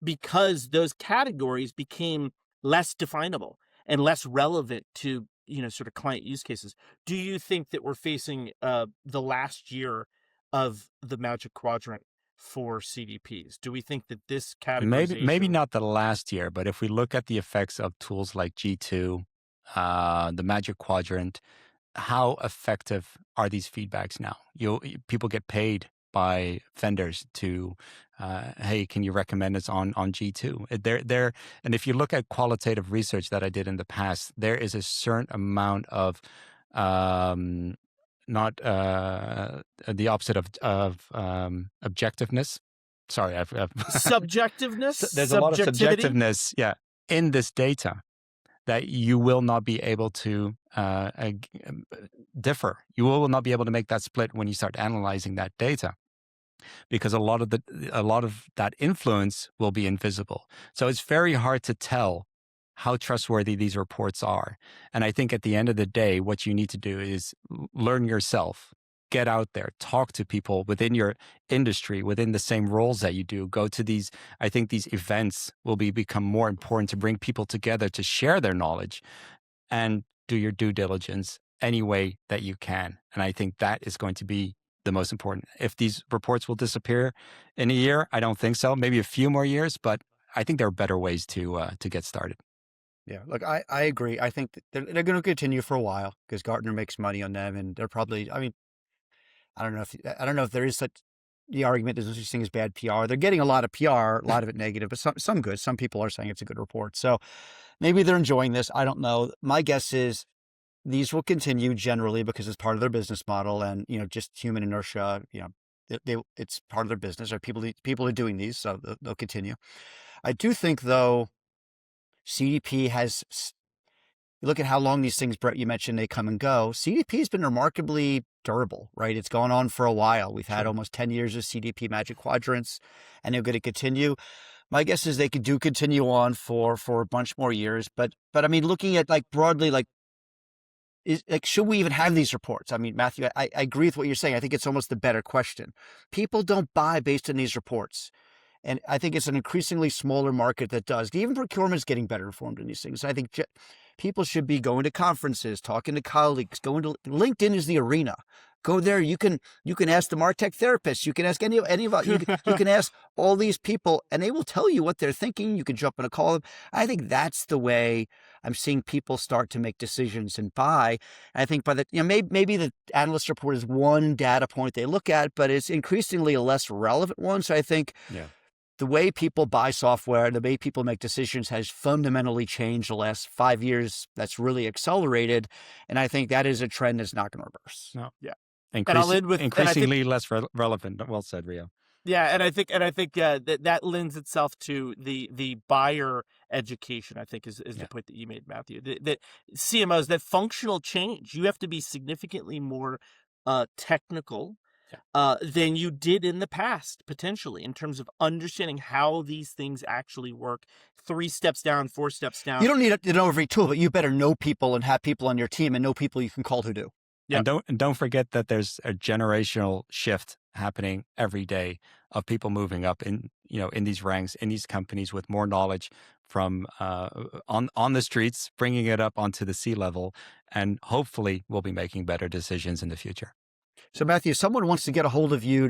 Because those categories became less definable and less relevant to, sort of client use cases. Do you think that we're facing the last year of the Magic Quadrant for CDPs? Do we think that this categorization... Maybe not the last year, but if we look at the effects of tools like G2, the Magic Quadrant, how effective are these feedbacks now? People get paid by vendors to, hey, can you recommend us on G2? And if you look at qualitative research that I did in the past, there is a certain amount of not the opposite of objectiveness. Sorry, I've subjectiveness. There's a lot of subjectiveness, in this data that you will not be able to differ. You will not be able to make that split when you start analyzing that data, because a lot of that influence will be invisible. So it's very hard to tell how trustworthy these reports are. And I think at the end of the day, what you need to do is learn yourself, get out there, talk to people within your industry, within the same roles that you do. Go to these, I think these events will become more important to bring people together to share their knowledge and do your due diligence any way that you can. And I think that is going to be the most important. If these reports will disappear in a year, I don't think so. Maybe a few more years, but I think there are better ways to get started. Yeah, look, I agree. I think they're going to continue for a while because Gartner makes money on them, and they're probably. I mean, I don't know if there is such the argument there's no such thing as bad PR. They're getting a lot of PR, a lot of it negative, but some good. Some people are saying it's a good report. So maybe they're enjoying this. I don't know. My guess is these will continue generally because it's part of their business model, and just human inertia. It's part of their business. Or people are doing these, so they'll continue. I do think though. CDP has, you look at how long these things, Brett, you mentioned they come and go. CDP has been remarkably durable, right? It's gone on for a while. We've had almost 10 years of CDP Magic Quadrants, and they're going to continue. My guess is they do continue on for a bunch more years. But I mean, looking at broadly, should we even have these reports? I mean, Matthew, I agree with what you're saying. I think it's almost the better question. People don't buy based on these reports. And I think it's an increasingly smaller market that does. Even procurement's getting better informed in these things. I think People should be going to conferences, talking to colleagues, going to LinkedIn is the arena. Go there. You can ask the MarTech therapist. You can ask any of you can ask all these people, and they will tell you what they're thinking. You can jump on a call. I think that's the way I'm seeing people start to make decisions and buy. I think by the maybe the analyst report is one data point they look at, but it's increasingly a less relevant one. So I think the way people buy software, the way people make decisions has fundamentally changed the last 5 years. That's really accelerated, and I think that is a trend that's not going to reverse. No. Yeah. Increasingly less relevant. Well said, Rio. Yeah, and I think that lends itself to the buyer education. I think is the point that you made, Matthew. That CMOs, that functional change, you have to be significantly more technical than you did in the past, potentially, in terms of understanding how these things actually work. 3 steps down, 4 steps down. You don't need to know every tool, but you better know people and have people on your team and know people you can call who do. Yep. And don't forget that there's a generational shift happening every day of people moving up in these ranks, in these companies with more knowledge from on the streets, bringing it up onto the C-level, and hopefully we'll be making better decisions in the future. So Matthew, someone wants to get a hold of you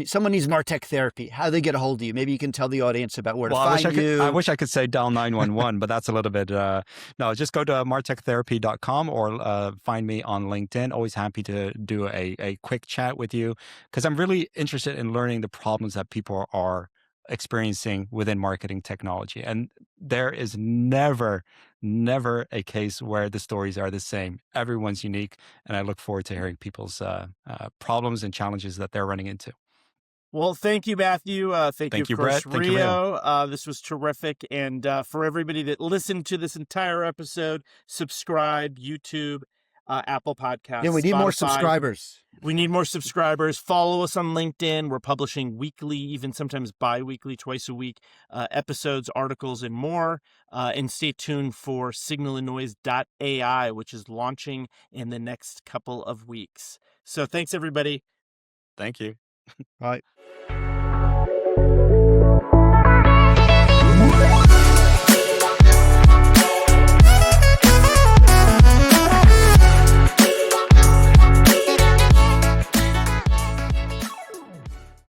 someone needs MarTech Therapy. How do they get a hold of you? Maybe you can tell the audience about where to find you. I wish I could say dial 911, but that's a little bit, no, just go to martechtherapy.com or find me on LinkedIn. Always happy to do a quick chat with you because I'm really interested in learning the problems that people are experiencing within marketing technology. And there is never a case where the stories are the same. Everyone's unique. And I look forward to hearing people's problems and challenges that they're running into. Well, thank you, Matthew. Thank you, of course, Brett. Thank you, Rio. This was terrific. And for everybody that listened to this entire episode, subscribe, YouTube, Apple Podcasts. Yeah, we need Spotify. more subscribers. We need more subscribers. Follow us on LinkedIn. We're publishing weekly, even sometimes bi-weekly, twice a week, episodes, articles, and more. And stay tuned for signalandnoise.ai, which is launching in the next couple of weeks. So thanks, everybody. Thank you. Bye.